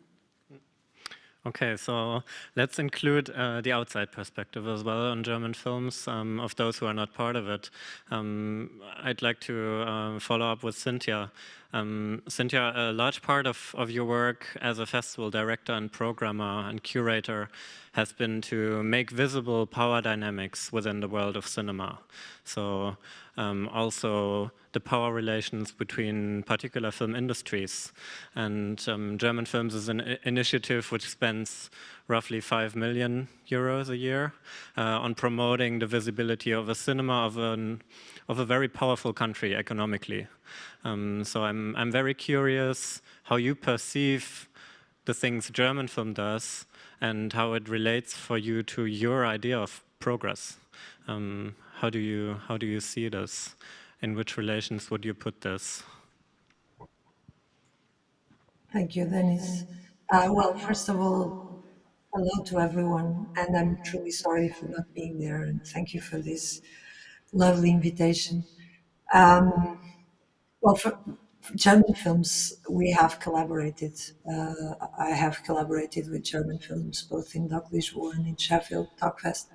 Okay, so let's include the outside perspective as well on German films, of those who are not part of it. I'd like to follow up with Cíntia. Cíntia, a large part of your work as a festival director and programmer and curator has been to make visible power dynamics within the world of cinema. So also the power relations between particular film industries. And German Films is an initiative which spends roughly 5 million euros a year on promoting the visibility of a cinema of a very powerful country economically. So I'm very curious how you perceive the things German film does and how it relates for you to your idea of progress. How do you see this? In which relations would you put this? Thank you, Dennis. Well, first of all, hello to everyone, and I'm truly sorry for not being there, and thank you for this lovely invitation. Well, for German films, we have collaborated. I have collaborated with German films, both in Docklisbourg and in Sheffield Talkfest.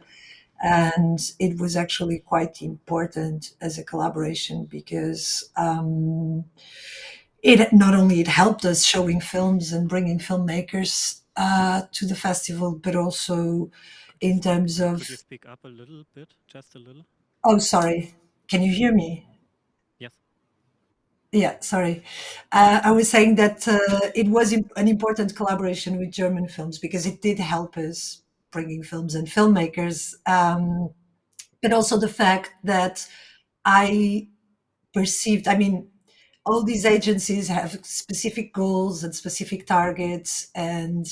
And it was actually quite important as a collaboration because it not only it helped us showing films and bringing filmmakers to the festival, but also in terms of... Could you speak up a little bit, just a little? Oh, sorry. Can you hear me? Yes. Yeah, sorry. I was saying that it was an important collaboration with German films because it did help us bringing films and filmmakers, but also the fact that I perceived, I mean, all these agencies have specific goals and specific targets, and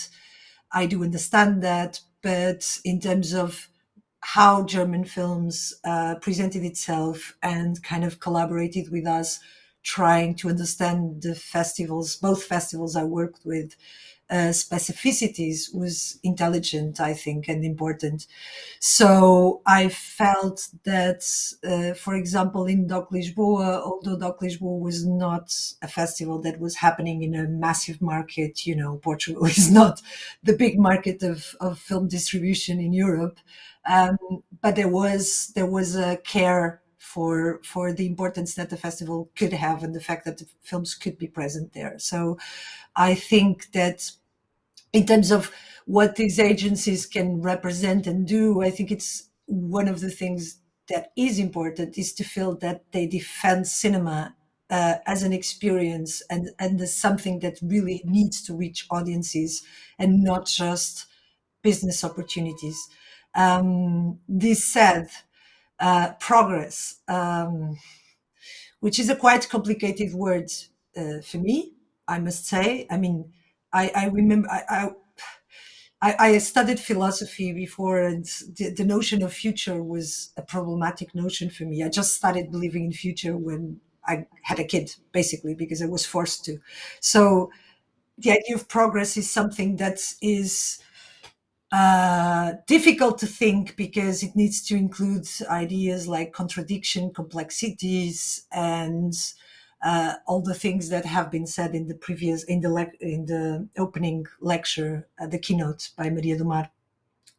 I do understand that, but in terms of how German films presented itself and kind of collaborated with us, trying to understand the festivals, both festivals I worked with, specificities was intelligent, I think, and important. So I felt that, for example, in Docklisbourg, although Docklisbourg was not a festival that was happening in a massive market, you know, Portugal is not the big market of film distribution in Europe, but there was a care for the importance that the festival could have and the fact that the films could be present there. So I think that in terms of what these agencies can represent and do, I think it's one of the things that is important is to feel that they defend cinema as an experience and as something that really needs to reach audiences and not just business opportunities. This said, progress, which is a quite complicated word for me, I must say. I mean, I remember I studied philosophy before, and the notion of future was a problematic notion for me. I just started believing in future when I had a kid, basically, because I was forced to. So the idea of progress is something that is difficult to think because it needs to include ideas like contradiction, complexities, and all the things that have been said in the previous in the opening lecture, the keynote by María do Mar.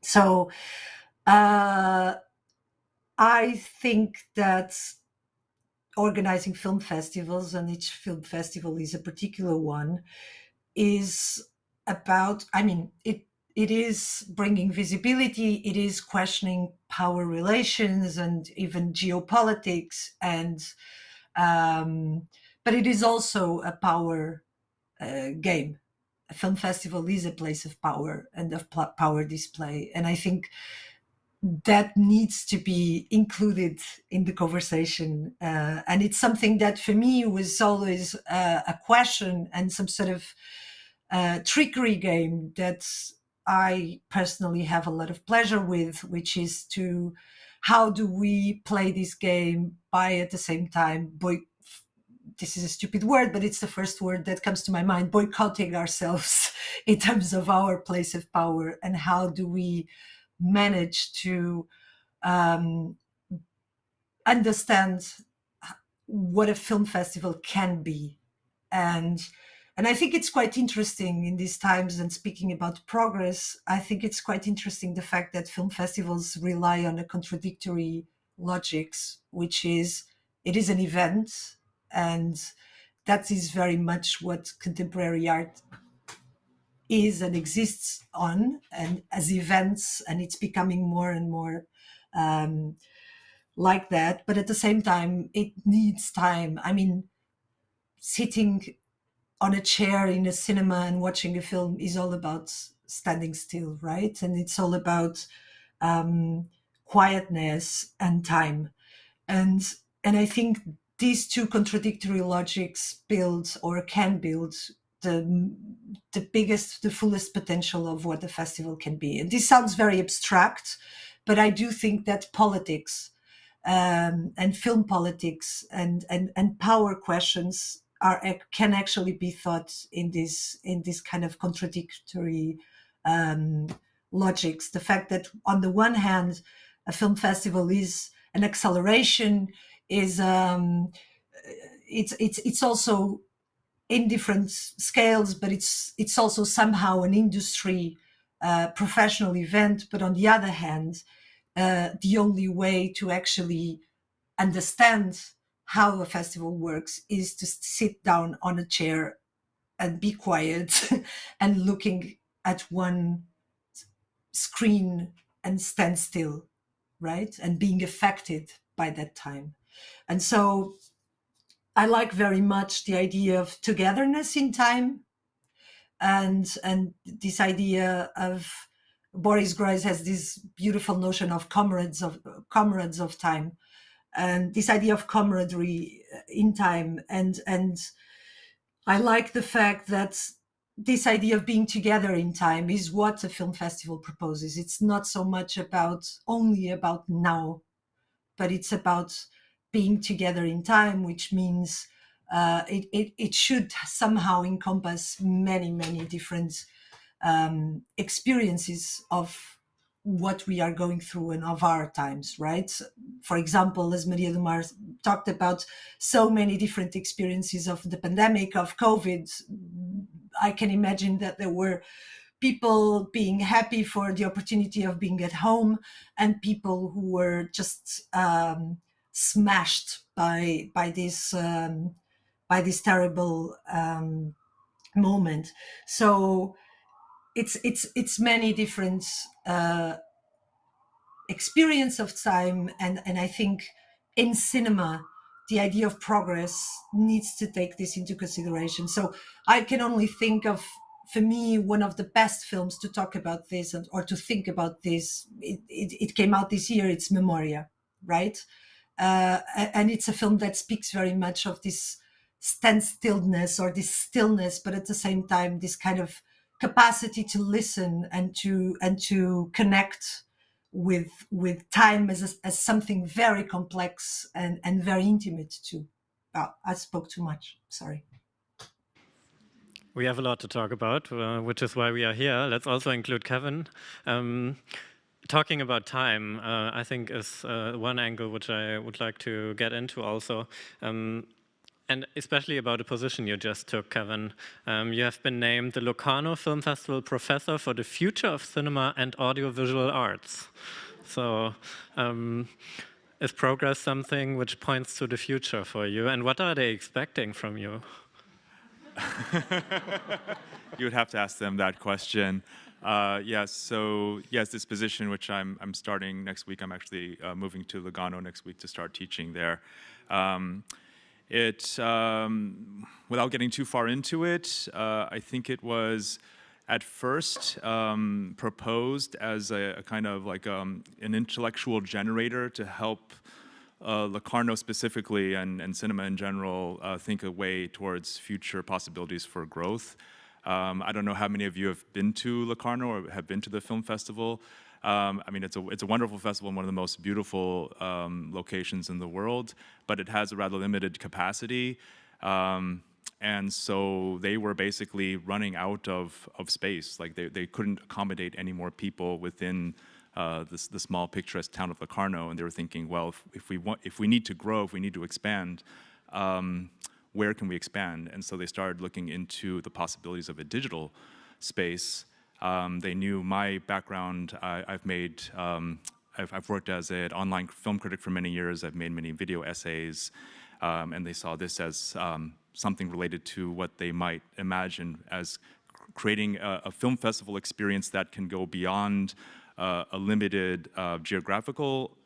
So I think that organizing film festivals, and each film festival is a particular one, is about, I mean, it is bringing visibility, it is questioning power relations and even geopolitics, and but it is also a power game. A film festival is a place of power and of power display, and I think that needs to be included in the conversation. And it's something that for me was always a question and some sort of trickery game that I personally have a lot of pleasure with, which is to how do we play this game by at the same time this is a stupid word, but it's the first word that comes to my mind, boycotting ourselves in terms of our place of power, and how do we manage to understand what a film festival can be. And I think it's quite interesting in these times, and speaking about progress, I think it's quite interesting the fact that film festivals rely on a contradictory logics, which is it is an event, and that is very much what contemporary art is and exists on, and as events, and it's becoming more and more like that. But at the same time, it needs time. I mean, sitting on a chair in a cinema and watching a film is all about standing still, right? And it's all about quietness and time. And I think these two contradictory logics build or can build the fullest potential of what the festival can be. And this sounds very abstract, but I do think that politics and film politics and power questions can actually be thought in this kind of contradictory logics. The fact that on the one hand, a film festival is an acceleration, is it's also in different scales, but it's also somehow an industry professional event. But on the other hand, the only way to actually understand how a festival works is to sit down on a chair and be quiet and looking at one screen and stand still, right? And being affected by that time. And so I like very much the idea of togetherness in time, and this idea of Boris Groys has this beautiful notion of comrades of time, and this idea of camaraderie in time. And I like the fact that this idea of being together in time is what a film festival proposes. It's not so much only about now, but it's about being together in time, which means it should somehow encompass many different experiences of what we are going through and of our times, right? For example, as María do Mar talked about, so many different experiences of the pandemic, of COVID. I can imagine that there were people being happy for the opportunity of being at home, and people who were just smashed by this terrible moment. So it's many different experience of time, and I think in cinema the idea of progress needs to take this into consideration. So I can only think of, for me, one of the best films to talk about this or to think about this. It came out this year. It's Memoria, right? And it's a film that speaks very much of this standstillness or this stillness, but at the same time this kind of capacity to listen and to connect with time as something very complex and very intimate too. I spoke too much. Sorry. We have a lot to talk about, which is why we are here. Let's also include Kevin. Talking about time, I think, is one angle which I would like to get into also. And especially about the position you just took, Kevin. You have been named the Locarno Film Festival Professor for the Future of Cinema and Audiovisual Arts. So, is progress something which points to the future for you? And what are they expecting from you? You would have to ask them that question. Yes, this position, which I'm starting next week. I'm actually moving to Lugano next week to start teaching there. Without getting too far into it, I think it was at first proposed as a kind of like an intellectual generator to help Locarno specifically and cinema in general think a way towards future possibilities for growth. I don't know how many of you have been to Locarno or have been to the film festival. I mean, it's a wonderful festival and one of the most beautiful locations in the world, but it has a rather limited capacity. And so they were basically running out of space. Like they couldn't accommodate any more people within the small picturesque town of Locarno. And they were thinking, well, if we need to grow, if we need to expand, where can we expand? And so they started looking into the possibilities of a digital space. They knew my background. I've worked as an online film critic for many years. I've made many video essays, and they saw this as something related to what they might imagine as creating a film festival experience that can go beyond a limited geographical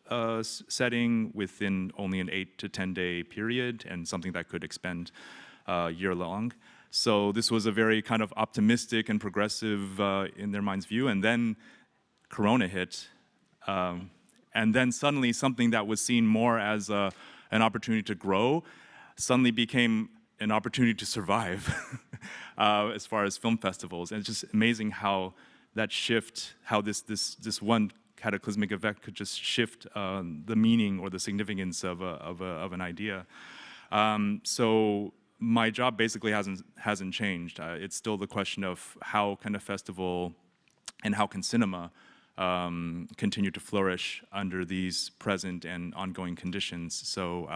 setting within only an 8 to 10 day period, and something that could expand year long. So this was a very kind of optimistic and progressive in their mind's view. And then Corona hit. And then suddenly something that was seen more as an opportunity to grow suddenly became an opportunity to survive as far as film festivals. And it's just amazing how that shift, how this one cataclysmic event could just shift the meaning or the significance of an idea. So my job basically hasn't changed. It's still the question of how can a festival and how can cinema continue to flourish under these present and ongoing conditions. So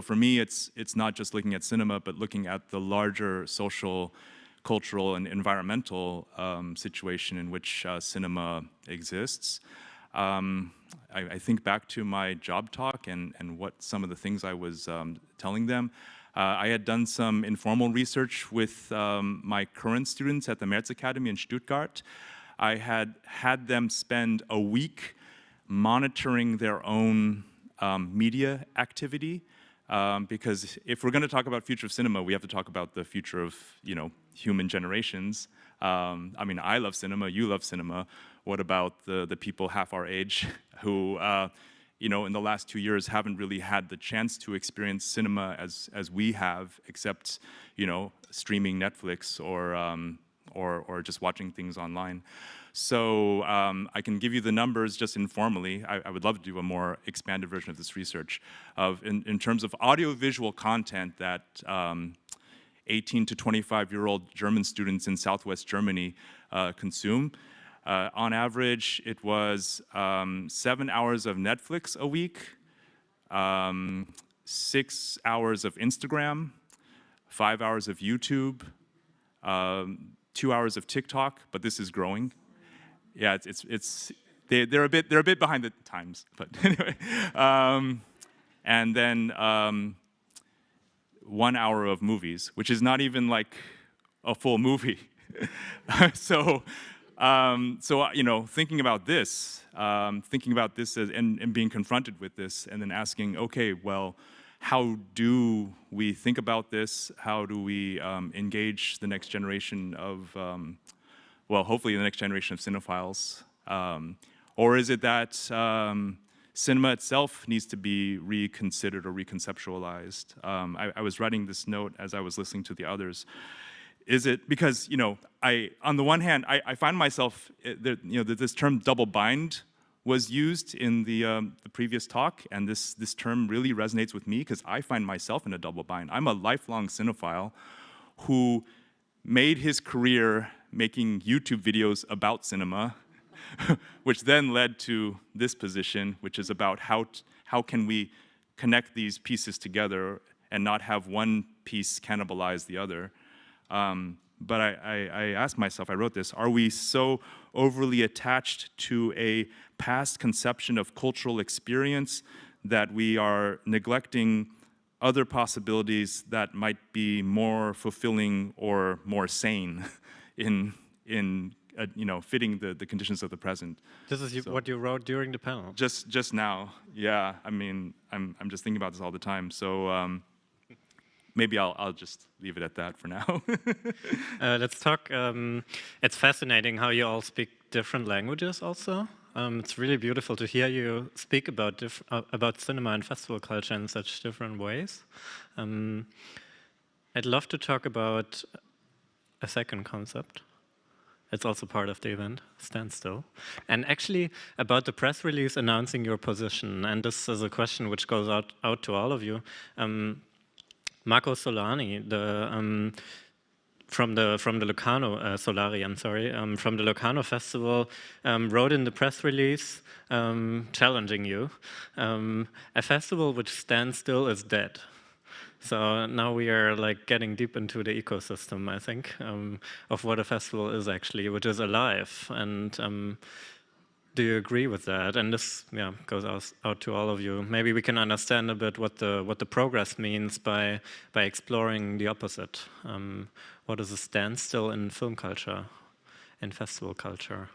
for me, it's not just looking at cinema, but looking at the larger social, cultural, and environmental situation in which cinema exists. I think back to my job talk and what some of the things I was telling them. I had done some informal research with my current students at the Akademie in Stuttgart. I had them spend a week monitoring their own media activity, because if we're going to talk about future of cinema, we have to talk about the future of human generations. I mean, I love cinema, you love cinema. What about the people half our age who in the last 2 years haven't really had the chance to experience cinema as we have, except streaming Netflix or just watching things online. So I can give you the numbers just informally. I would love to do a more expanded version of this research in terms of audiovisual content that 18 to 25-year-old German students in Southwest Germany consume. On average, it was 7 hours of Netflix a week, 6 hours of Instagram, 5 hours of YouTube, 2 hours of TikTok, but this is growing. Yeah, they're a bit behind the times, but anyway. And then 1 hour of movies, which is not even like a full movie. so, you know, thinking about this as, and being confronted with this, and then asking, okay, well, how do we think about this? How do we engage the next generation of, well, hopefully the next generation of cinephiles? Or is it that cinema itself needs to be reconsidered or reconceptualized? I was writing this note as I was listening to the others. Is it because, you know, on the one hand, I find myself, you know, that this term double bind was used in the previous talk, and this term really resonates with me because I find myself in a double bind. I'm a lifelong cinephile who made his career making YouTube videos about cinema, which then led to this position, which is about how can we connect these pieces together and not have one piece cannibalize the other. But I asked myself, I wrote this, are we so overly attached to a past conception of cultural experience that we are neglecting other possibilities that might be more fulfilling or more sane in you know, fitting the conditions of the present? This is what you wrote during the panel? Just now, yeah. I mean, I'm just thinking about this all the time. So maybe I'll just leave it at that for now. Let's talk. It's fascinating how you all speak different languages also. It's really beautiful to hear you speak about cinema and festival culture in such different ways. I'd love to talk about a second concept. It's also part of the event, standstill. And actually about the press release announcing your position, and this is a question which goes out to all of you. Marco Solani, from the Locarno Solari, I'm sorry, from the Locarno Festival, wrote in the press release challenging you. A festival which stands still is dead. So now we are like getting deep into the ecosystem, I think, of what a festival is actually, which is alive. And do you agree with that? And this, yeah, goes out to all of you. Maybe we can understand a bit what the progress means by exploring the opposite. What is a standstill in film culture, in festival culture?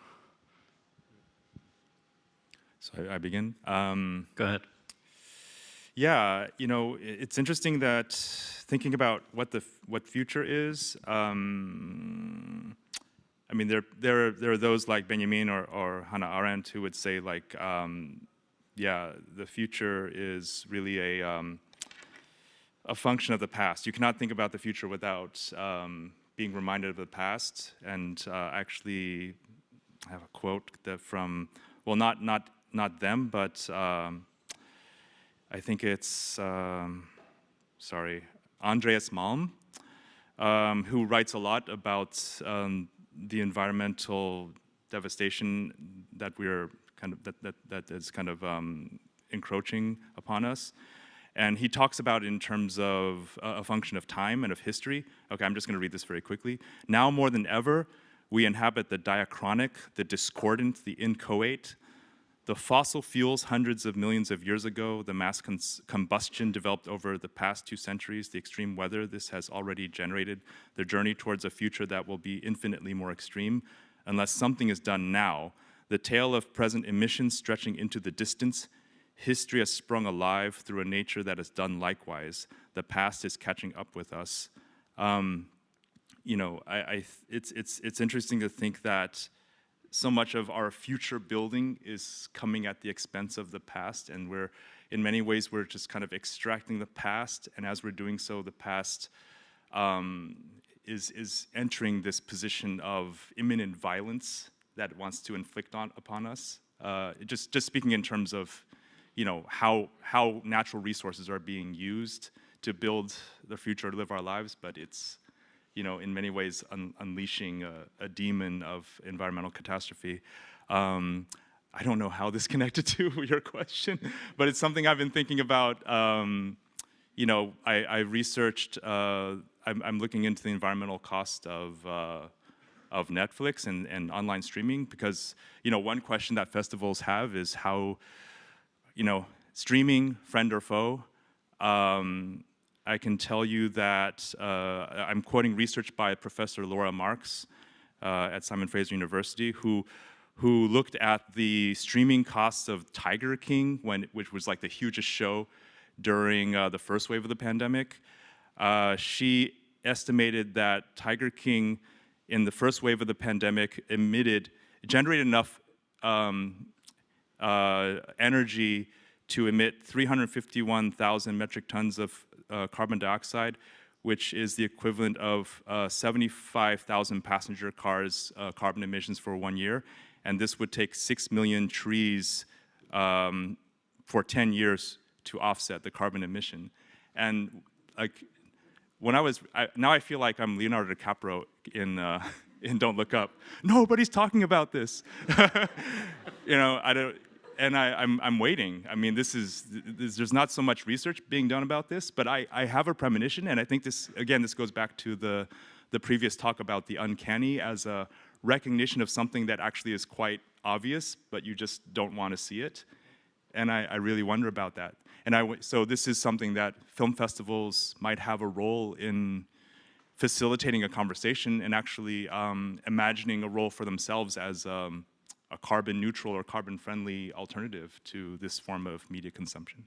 So I begin. Go ahead. Yeah, you know, it's interesting that thinking about what future is. I mean, there are those like Benjamin or Hannah Arendt who would say like, yeah, the future is really a function of the past. You cannot think about the future without being reminded of the past. And actually, I have a quote that from, well, not them, but I think it's Andreas Malm, who writes a lot about the environmental devastation that we're kind of that is kind of encroaching upon us, and he talks about it in terms of a function of time and of history. Okay, I'm just going to read this very quickly. Now more than ever, we inhabit the diachronic, the discordant, the inchoate. The fossil fuels hundreds of millions of years ago, the mass combustion developed over the past 2 centuries, the extreme weather this has already generated, the journey towards a future that will be infinitely more extreme. Unless something is done now, the tale of present emissions stretching into the distance, history has sprung alive through a nature that has done likewise. The past is catching up with us. You know, it's interesting to think that so much of our future building is coming at the expense of the past, and in many ways, we're just kind of extracting the past, and as we're doing so, the past is entering this position of imminent violence that it wants to inflict upon us. Just speaking in terms of, you know, how natural resources are being used to build the future, to live our lives, but it's, you know, in many ways unleashing a demon of environmental catastrophe. I don't know how this connected to your question, but it's something I've been thinking about. You know, I researched, I'm looking into the environmental cost of Netflix and online streaming, because, you know, one question that festivals have is how, you know, streaming, friend or foe. I can tell you that I'm quoting research by Professor Laura Marks, at Simon Fraser University, who looked at the streaming costs of Tiger King, which was like the hugest show during the first wave of the pandemic. She estimated that Tiger King, in the first wave of the pandemic, generated enough energy to emit 351,000 metric tons of carbon dioxide, which is the equivalent of 75,000 passenger cars' carbon emissions for 1 year. And this would take 6 million trees for 10 years to offset the carbon emission. And like, now I feel like I'm Leonardo DiCaprio in Don't Look Up. Nobody's talking about this. You know, I'm waiting. I mean, there's not so much research being done about this, but I have a premonition, and I think this goes back to the previous talk about the uncanny as a recognition of something that actually is quite obvious, but you just don't want to see it. And I really wonder about that. And so this is something that film festivals might have a role in facilitating a conversation and actually imagining a role for themselves as a carbon neutral or carbon friendly alternative to this form of media consumption.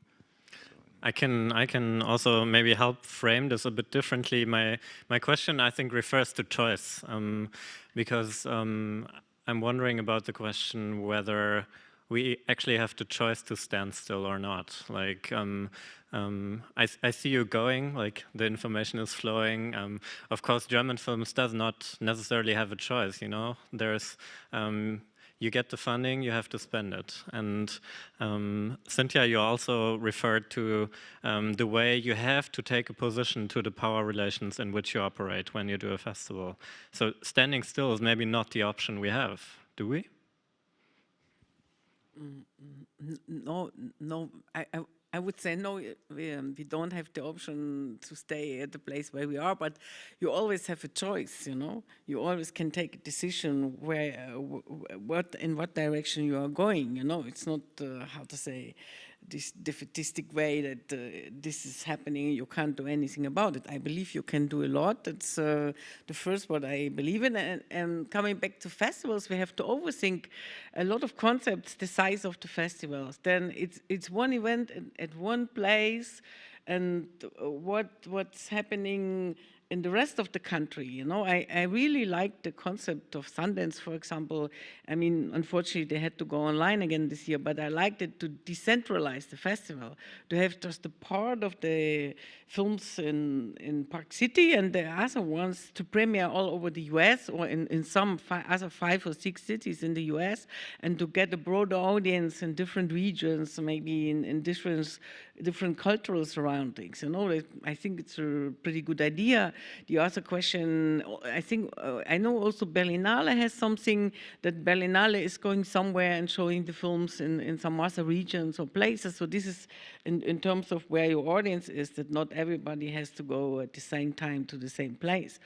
I can also maybe help frame this a bit differently. My question, I think, refers to choice, because I'm wondering about the question whether we actually have the choice to stand still or not. Like, I see you going, like the information is flowing. Of course, German films does not necessarily have a choice, you know. There's, you get the funding, you have to spend it. And Cíntia, you also referred to the way you have to take a position to the power relations in which you operate when you do a festival. So standing still is maybe not the option we have, do we? No. I would say no. We don't have the option to stay at the place where we are, but you always have a choice. You know, you always can take a decision in what direction you are going. You know, it's not how to say this defeatistic way that this is happening, you can't do anything about it. I believe you can do a lot. That's the first what I believe in. And coming back to festivals, we have to overthink a lot of concepts, the size of the festivals. Then it's one event at one place, and what's happening in the rest of the country, you know. I really like the concept of Sundance, for example. I mean, unfortunately, they had to go online again this year, but I liked it to decentralize the festival, to have just a part of the films in Park City and the other ones to premiere all over the US or in some other 5 or 6 cities in the US, and to get a broader audience in different regions, maybe in different cultural surroundings. You know, I think it's a pretty good idea. The other question, I think, I know also Berlinale has something, that Berlinale is going somewhere and showing the films in some other regions or places. So this is in terms of where your audience is, that not everybody has to go at the same time to the same place.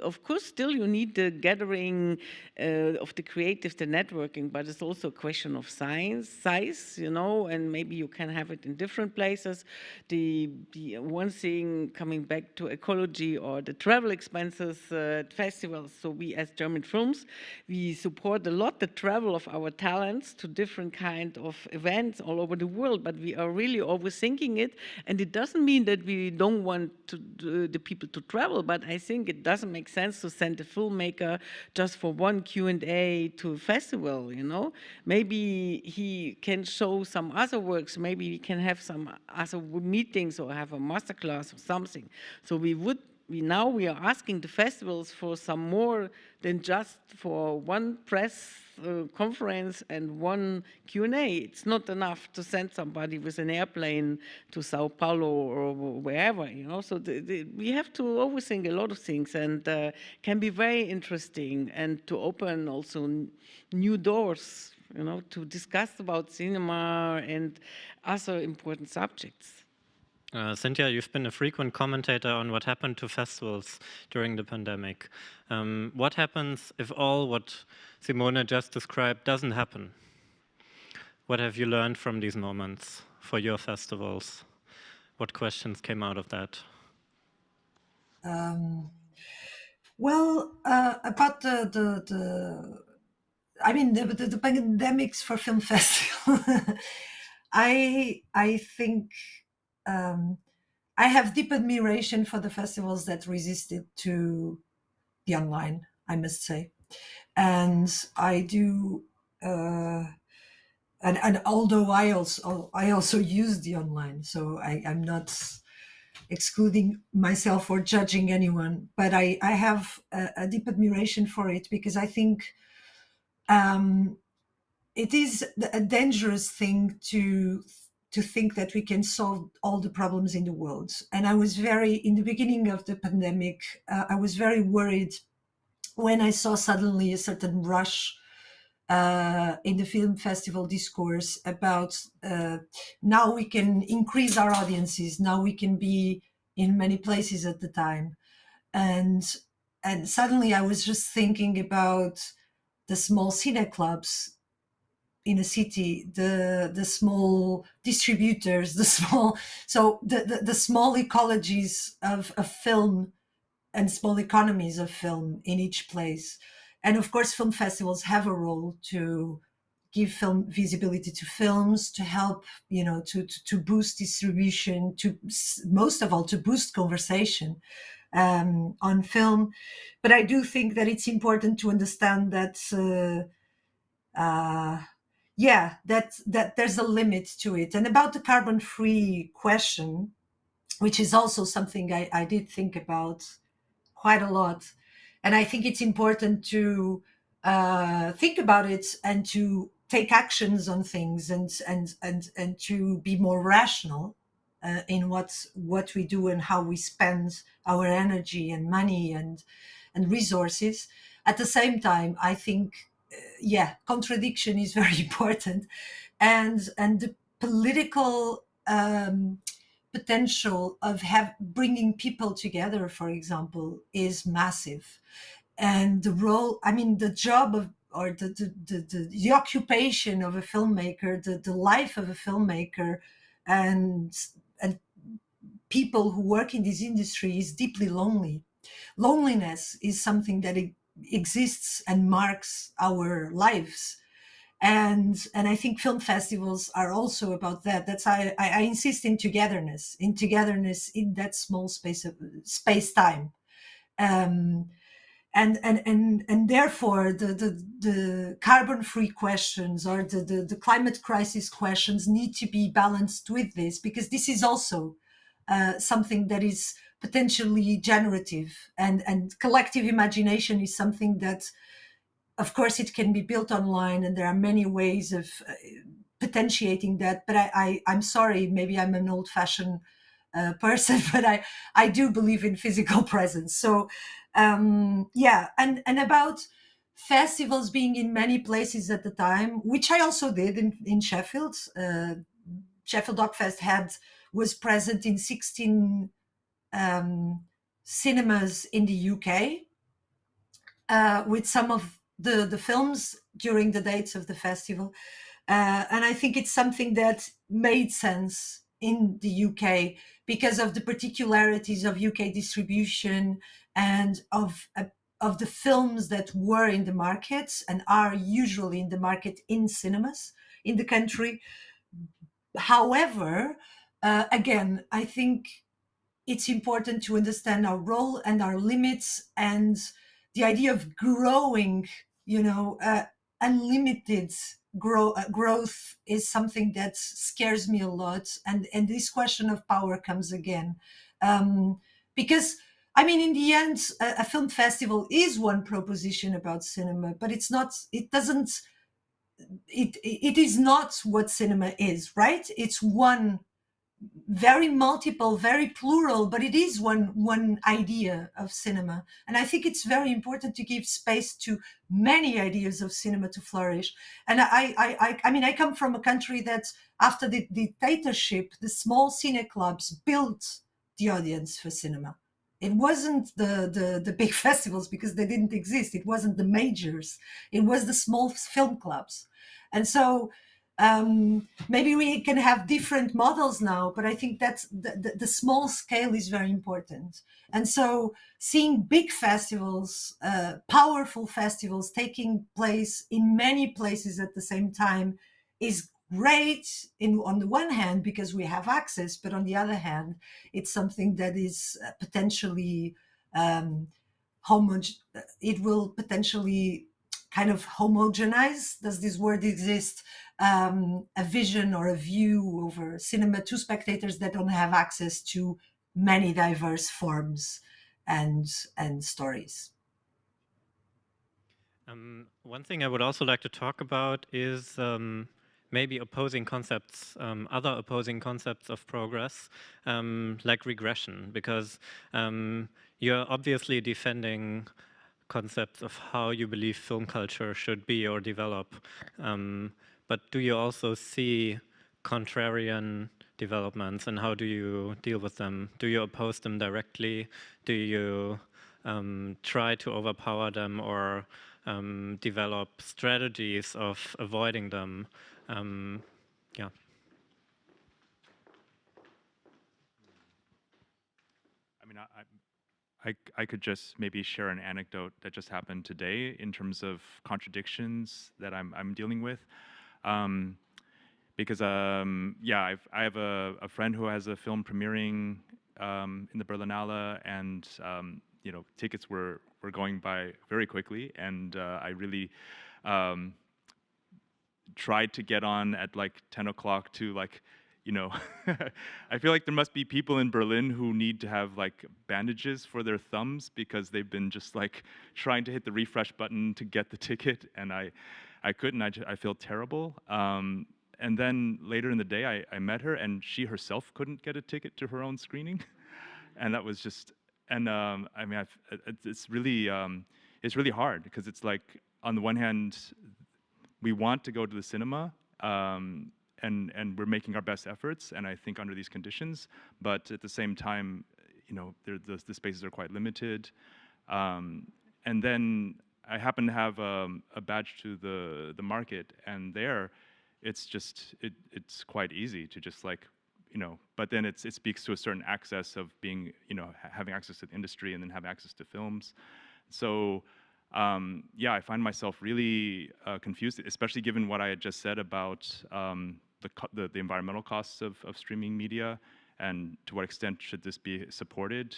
Of course, still you need the gathering of the creatives, the networking, but it's also a question of size, you know, and maybe you can have it in different places. The one thing, coming back to ecology or the travel expenses at festivals, so we as German films, we support a lot the travel of our talents to different kind of events all over the world, but we are really overthinking it, and it doesn't mean that we don't want the people to travel, but I think it doesn't make sense to send a filmmaker just for one Q&A to a festival, you know. Maybe he can show some other works, maybe we can have some other meetings or have a masterclass or something. So we are asking the festivals for some more than just for one press conference and one Q&A. It's not enough to send somebody with an airplane to Sao Paulo or wherever, you know. So we have to overthink a lot of things, and can be very interesting, and to open also new doors, you know, to discuss about cinema and other important subjects. Cíntia, you've been a frequent commentator on what happened to festivals during the pandemic. What happens if all what Simone just described doesn't happen? What have you learned from these moments for your festivals? What questions came out of that? Well, about I mean, the pandemics for film festival. I think I have deep admiration for the festivals that resisted to the online, I must say, and I do. And although I also use the online, so I'm not excluding myself or judging anyone, but I have a deep admiration for it, because I think it is a dangerous thing to think that we can solve all the problems in the world. And I was in the beginning of the pandemic, I was very worried when I saw suddenly a certain rush in the film festival discourse about now we can increase our audiences, now we can be in many places at the time. And suddenly I was just thinking about the small cine clubs in a city, the small distributors, the small ecologies of film and small economies of film in each place. And of course, film festivals have a role to give film visibility to films, to help, to boost distribution, to most of all, to boost conversation on film. But I do think that it's important to understand that that there's a limit to it. And about the carbon-free question, which is also something I did think about quite a lot, and I think it's important to think about it and to take actions on things, and to be more rational in what we do and how we spend our energy and money and resources. At the same time, I think contradiction is very important, and the political potential of bringing people together, for example, is massive. And the job of, or the occupation of a filmmaker, the life of a filmmaker, and people who work in this industry is deeply lonely. Loneliness is something that exists and marks our lives. And I think film festivals are also about that. That's why I insist in togetherness in that small space time. And therefore the carbon free questions, or the climate crisis questions, need to be balanced with this, because this is also something that is potentially generative, and collective imagination is something that, of course, it can be built online, and there are many ways of potentiating that. But I'm sorry, maybe I'm an old-fashioned person, but I do believe in physical presence. So and about festivals being in many places at the time, which I also did in Sheffield. Sheffield Dogfest was present in 16 cinemas in the UK, with some of the films during the dates of the festival. And I think it's something that made sense in the UK because of the particularities of UK distribution and of the films that were in the markets and are usually in the market in cinemas in the country. However, again, I think it's important to understand our role and our limits, and the idea of growing, unlimited growth is something that scares me a lot. And this question of power comes again. Because, I mean, in the end, a film festival is one proposition about cinema, but it is not what cinema is, right? It's one very multiple, very plural, but it is one idea of cinema. And I think it's very important to give space to many ideas of cinema to flourish. And I mean, I come from a country that, after the dictatorship, the small cine clubs built the audience for cinema. It wasn't the big festivals, because they didn't exist. It wasn't the majors. It was the small film clubs. And so Maybe we can have different models now, but I think that's the small scale is very important. And so seeing big festivals, powerful festivals taking place in many places at the same time is great on the one hand because we have access, but on the other hand, it's something that is potentially it will potentially kind of homogenize, does this word exist, a vision or a view over cinema to spectators that don't have access to many diverse forms and stories. One thing I would also like to talk about is maybe opposing concepts, other opposing concepts of progress, like regression, because you're obviously defending concepts of how you believe film culture should be or develop. But do you also see contrarian developments, and how do you deal with them? Do you oppose them directly? Do you try to overpower them, or develop strategies of avoiding them? Yeah. I mean, I could just maybe share an anecdote that just happened today in terms of contradictions that I'm dealing with. Because yeah, I have a friend who has a film premiering in the Berlinale, and you know, tickets were going by very quickly, and I really tried to get on at like 10 o'clock to like, you know, I feel like there must be people in Berlin who need to have like bandages for their thumbs because they've been just like trying to hit the refresh button to get the ticket, and I couldn't. I feel terrible. And then later in the day, I met her, and she herself couldn't get a ticket to her own screening, and that was just. And I mean, it's really hard because it's like on the one hand, we want to go to the cinema, and we're making our best efforts, and I think under these conditions, but at the same time, you know, the spaces are quite limited, and then I happen to have a badge to the market, and there, it's just it's quite easy to just like, you know, but then it speaks to a certain access of being, you know, having access to the industry and then having access to films. So yeah, I find myself really confused, especially given what I had just said about the environmental costs of streaming media, and to what extent should this be supported,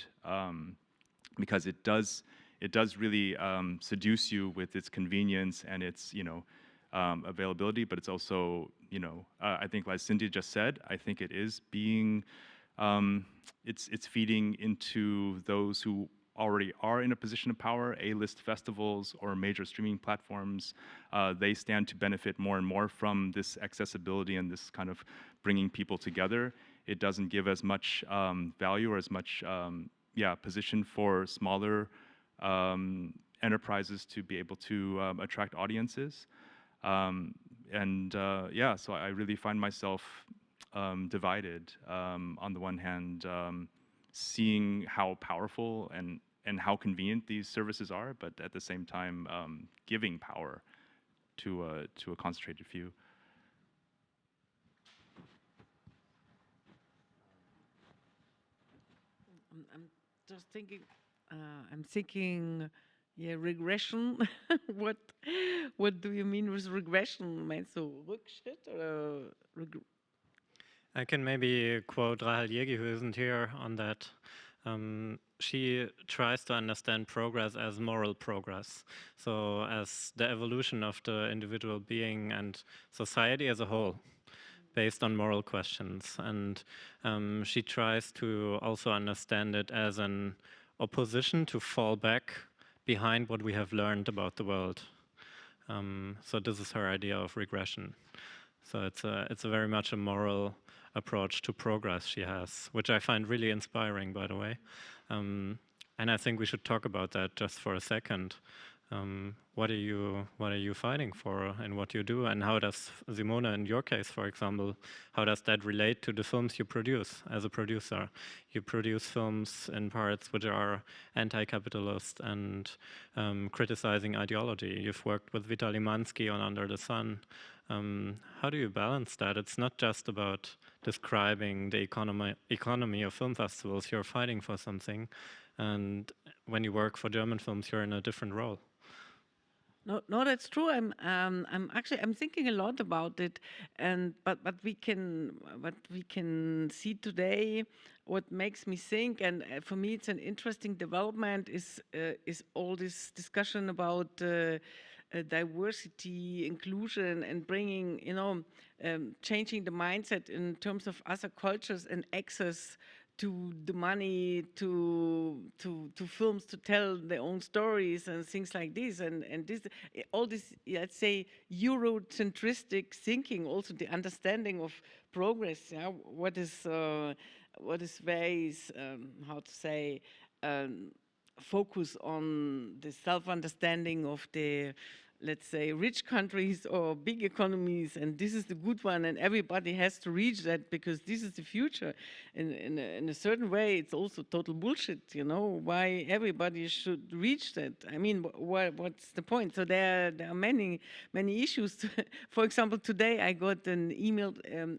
because it does really seduce you with its convenience and its, you know, availability, but it's also, you know, I think like Cíntia just said, I think it is being, it's feeding into those who already are in a position of power, A-list festivals or major streaming platforms. They stand to benefit more and more from this accessibility and this kind of bringing people together. It doesn't give as much value or as much position for smaller enterprises to be able to attract audiences. Yeah, so I really find myself divided. On the one hand, seeing how powerful and how convenient these services are, but at the same time, giving power to a concentrated few. I'm just thinking. I'm thinking. Yeah, regression. What do you mean with regression? Meinst du Rückschritt oder I can maybe quote Rahel Yegi, who isn't here, on that. She tries to understand progress as moral progress, so as the evolution of the individual being and society as a whole, based on moral questions. And she tries to also understand it as an opposition to fall back behind what we have learned about the world. So this is her idea of regression. So it's a very much a moral approach to progress she has, which I find really inspiring, by the way. And I think we should talk about that just for a second. What are you fighting for in what you do, and how does, Simone, in your case, for example, how does that relate to the films you produce as a producer? You produce films in parts which are anti-capitalist and criticizing ideology. You've worked with Vitaly Mansky on Under the Sun. How do you balance that? It's not just about describing the economy of film festivals. You're fighting for something, and when you work for German films, you're in a different role. No, that's true. I'm thinking a lot about it, and but we can see today. What makes me think, and for me, it's an interesting development, is all this discussion about diversity, inclusion, and bringing, changing the mindset in terms of other cultures and access to the money, to films to tell their own stories and things like this, and this, all this, let's say, Eurocentristic thinking, also the understanding of progress. Yeah, what is very how to say, focus on the self-understanding of the, let's say, rich countries or big economies, and this is the good one, and everybody has to reach that because this is the future. In a certain way, it's also total bullshit, why everybody should reach that. I mean, what's the point? So there are many issues. For example, today I got an email,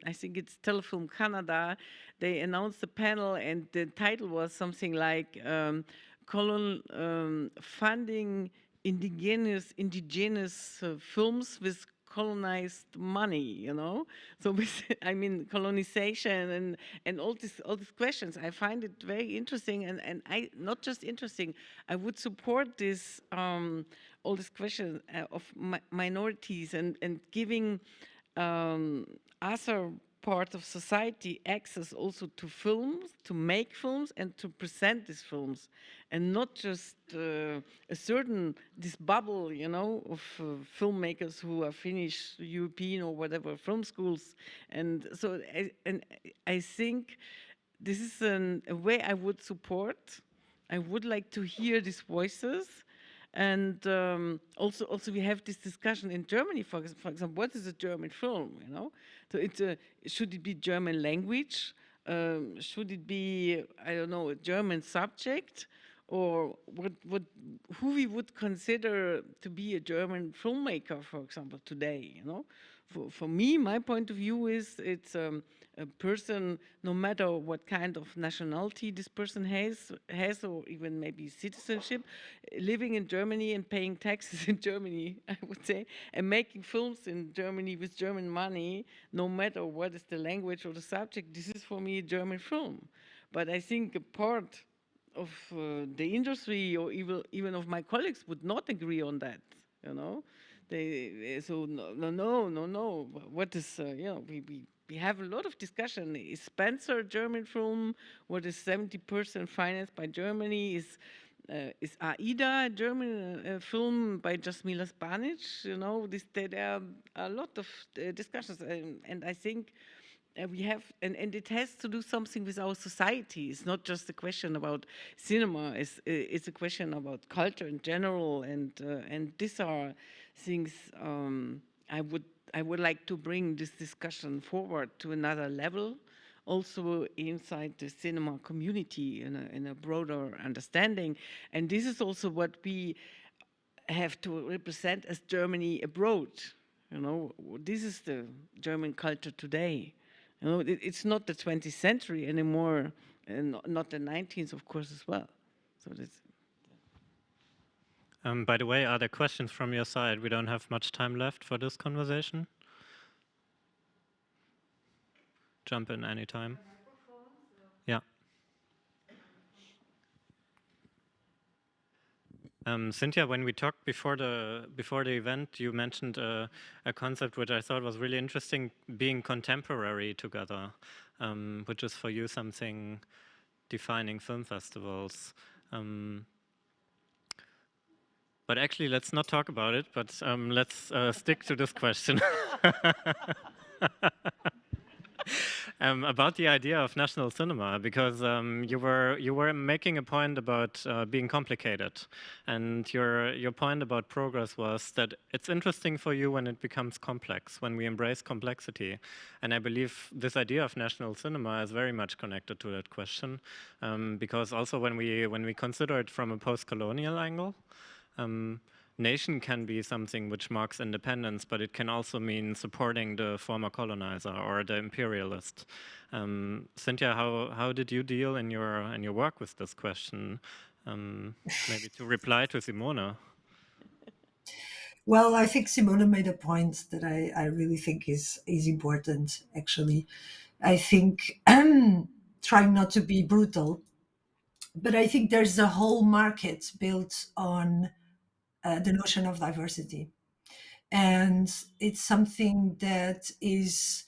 I think it's Telefilm Canada, they announced a panel, and the title was something like funding indigenous films with colonized money, So I mean, colonization and all these questions. I find it very interesting, and I not just interesting. I would support this all these questions of minorities and giving other part of society access also to films, to make films and to present these films, and not just a certain, this bubble, of filmmakers who are finished European or whatever film schools. And so I think this is a way I would support. I would like to hear these voices. And also we have this discussion in Germany, for example, what is a German film, So should it be German language? Should it be, I don't know, a German subject? Or who we would consider to be a German filmmaker, for example, today, For me, my point of view is it's a person, no matter what kind of nationality this person has, or even maybe citizenship, living in Germany and paying taxes in Germany, I would say, and making films in Germany with German money, no matter what is the language or the subject, this is for me a German film. But I think a part of the industry or even of my colleagues would not agree on that, So no. What is we have a lot of discussion. Is Spencer a German film? What is 70% financed by Germany? Is Aida a German film by Jasmila Spanic? There are a lot of discussions, and I think. We have, and it has to do something with our society. It's not just a question about cinema. It's a question about culture in general, and these are things I would like to bring this discussion forward to another level, also inside the cinema community in a broader understanding. And this is also what we have to represent as Germany abroad. This is the German culture today. It's not the 20th century anymore, and not the 19th, of course, as well. So that's. By the way, are there questions from your side? We don't have much time left for this conversation. Jump in anytime. Yeah. Cynthia, when we talked before the event, you mentioned a concept which I thought was really interesting, being contemporary together, which is for you something defining film festivals. But actually, let's not talk about it, but let's stick to this question. about the idea of national cinema, because you were making a point about being complicated, and your point about progress was that it's interesting for you when it becomes complex, when we embrace complexity, and I believe this idea of national cinema is very much connected to that question, because also when we consider it from a post-colonial angle. Nation can be something which marks independence, but it can also mean supporting the former colonizer or the imperialist. Cynthia, how did you deal in your work with this question? Maybe to reply to Simone. Well, I think Simone made a point that I really think is important, actually. I think trying not to be brutal, but I think there's a whole market built on the notion of diversity. And it's something that is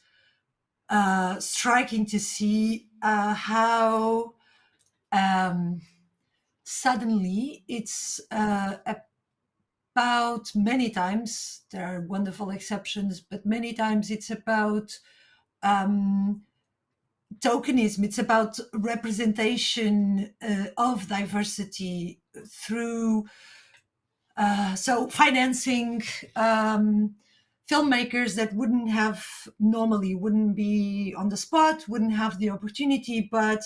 striking to see how suddenly it's about, many times, there are wonderful exceptions, but many times it's about tokenism. It's about representation of diversity through so financing filmmakers that wouldn't be on the spot, wouldn't have the opportunity, but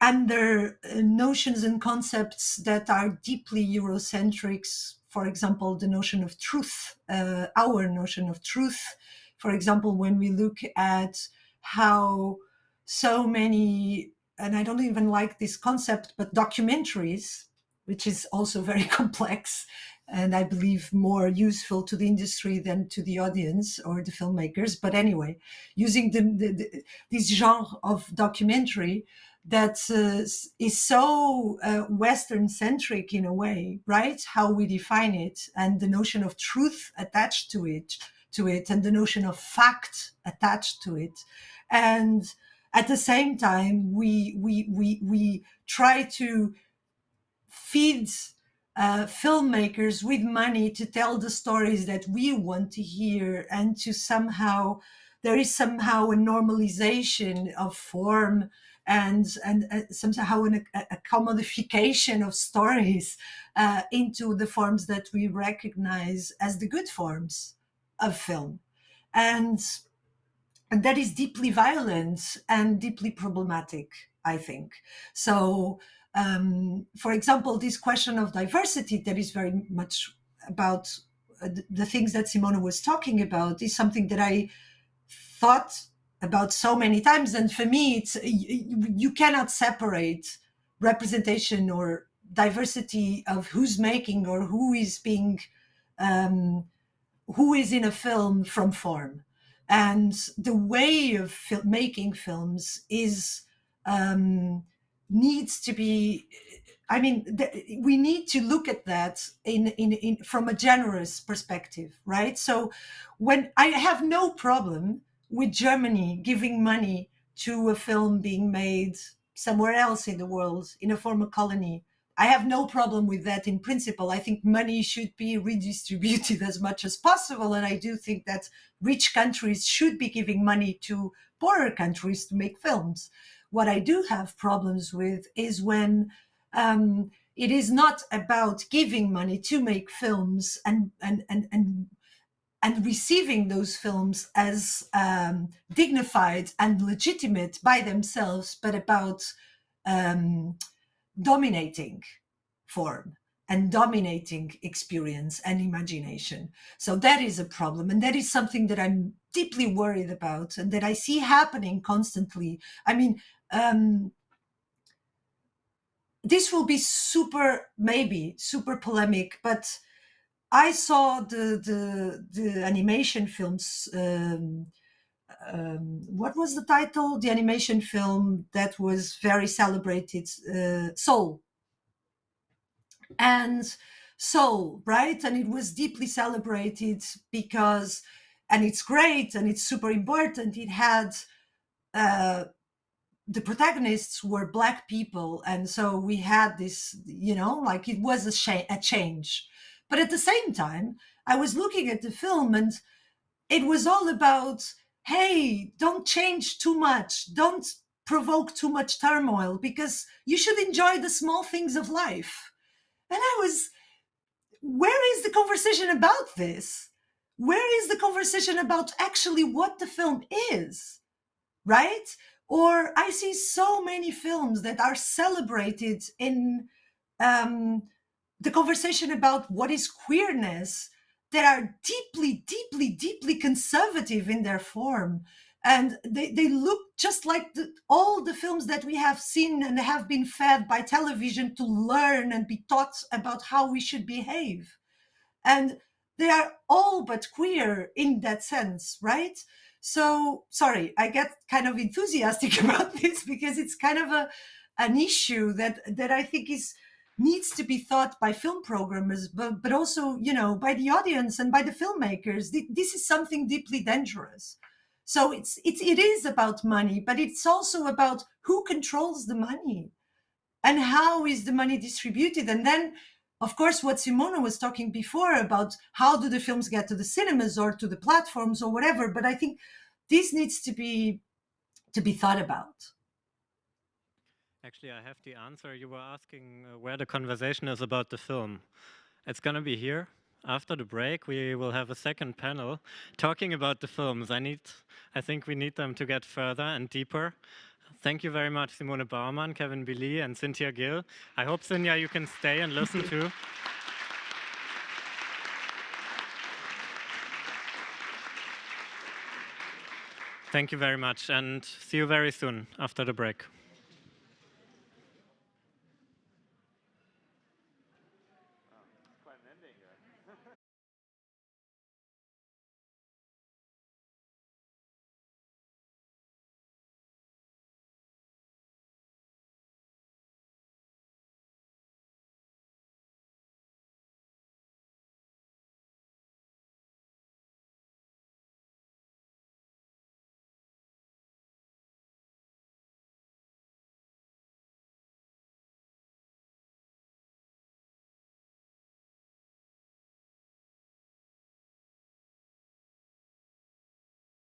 under notions and concepts that are deeply Eurocentric. For example, the notion of truth, our notion of truth. For example, when we look at how so many, and I don't even like this concept, but documentaries, which is also very complex and I believe more useful to the industry than to the audience or the filmmakers. But anyway, using this genre of documentary that is so Western centric in a way, right? How we define it, and the notion of truth attached to it, and the notion of fact attached to it, and at the same time we try to feed filmmakers with money to tell the stories that we want to hear, and to there is somehow a normalization of form and somehow a commodification of stories into the forms that we recognize as the good forms of film. And that is deeply violent and deeply problematic, I think. So, for example, this question of diversity that is very much about the things that Simone was talking about is something that I thought about so many times. And for me, it's you cannot separate representation or diversity of who's making or who is being who is in a film from form. And the way of making films is needs to be. I mean, we need to look at that in from a generous perspective, right? So, when I have no problem with Germany giving money to a film being made somewhere else in the world in a former colony, I have no problem with that in principle. I think money should be redistributed as much as possible. And I do think that rich countries should be giving money to poorer countries to make films. What I do have problems with is when it is not about giving money to make films and receiving those films as dignified and legitimate by themselves, but about dominating form and dominating experience and imagination. So that is a problem. And that is something that I'm deeply worried about and that I see happening constantly. I mean, this will be maybe super polemic, but I saw the animation films. What was the title? The animation film that was very celebrated, Soul. And Soul, right? And it was deeply celebrated because, and it's great and it's super important. It had the protagonists were Black people, and so we had this, like it was a change. But at the same time, I was looking at the film, and it was all about hey, don't change too much, don't provoke too much turmoil, because you should enjoy the small things of life. And I was, where is the conversation about this? Where is the conversation about actually what the film is, right? Or I see so many films that are celebrated in the conversation about what is queerness, that are deeply, deeply, deeply conservative in their form. And they look just like all the films that we have seen and have been fed by television to learn and be taught about how we should behave. And they are all but queer in that sense, right? So, sorry, I get kind of enthusiastic about this because it's kind of an issue that I think needs to be thought by film programmers, but also, by the audience and by the filmmakers. This is something deeply dangerous. So it is about money, but it's also about who controls the money and how is the money distributed. And then, of course, what Simone was talking before about how do the films get to the cinemas or to the platforms or whatever. But I think this needs to be thought about. Actually, I have the answer. You were asking where the conversation is about the film. It's going to be here. After the break, we will have a second panel talking about the films. I think we need them to get further and deeper. Thank you very much, Simone Baumann, Kevin Billy, and Cíntia Gil. I hope, Cynthia, you can stay and listen too. Thank you very much, and see you very soon after the break.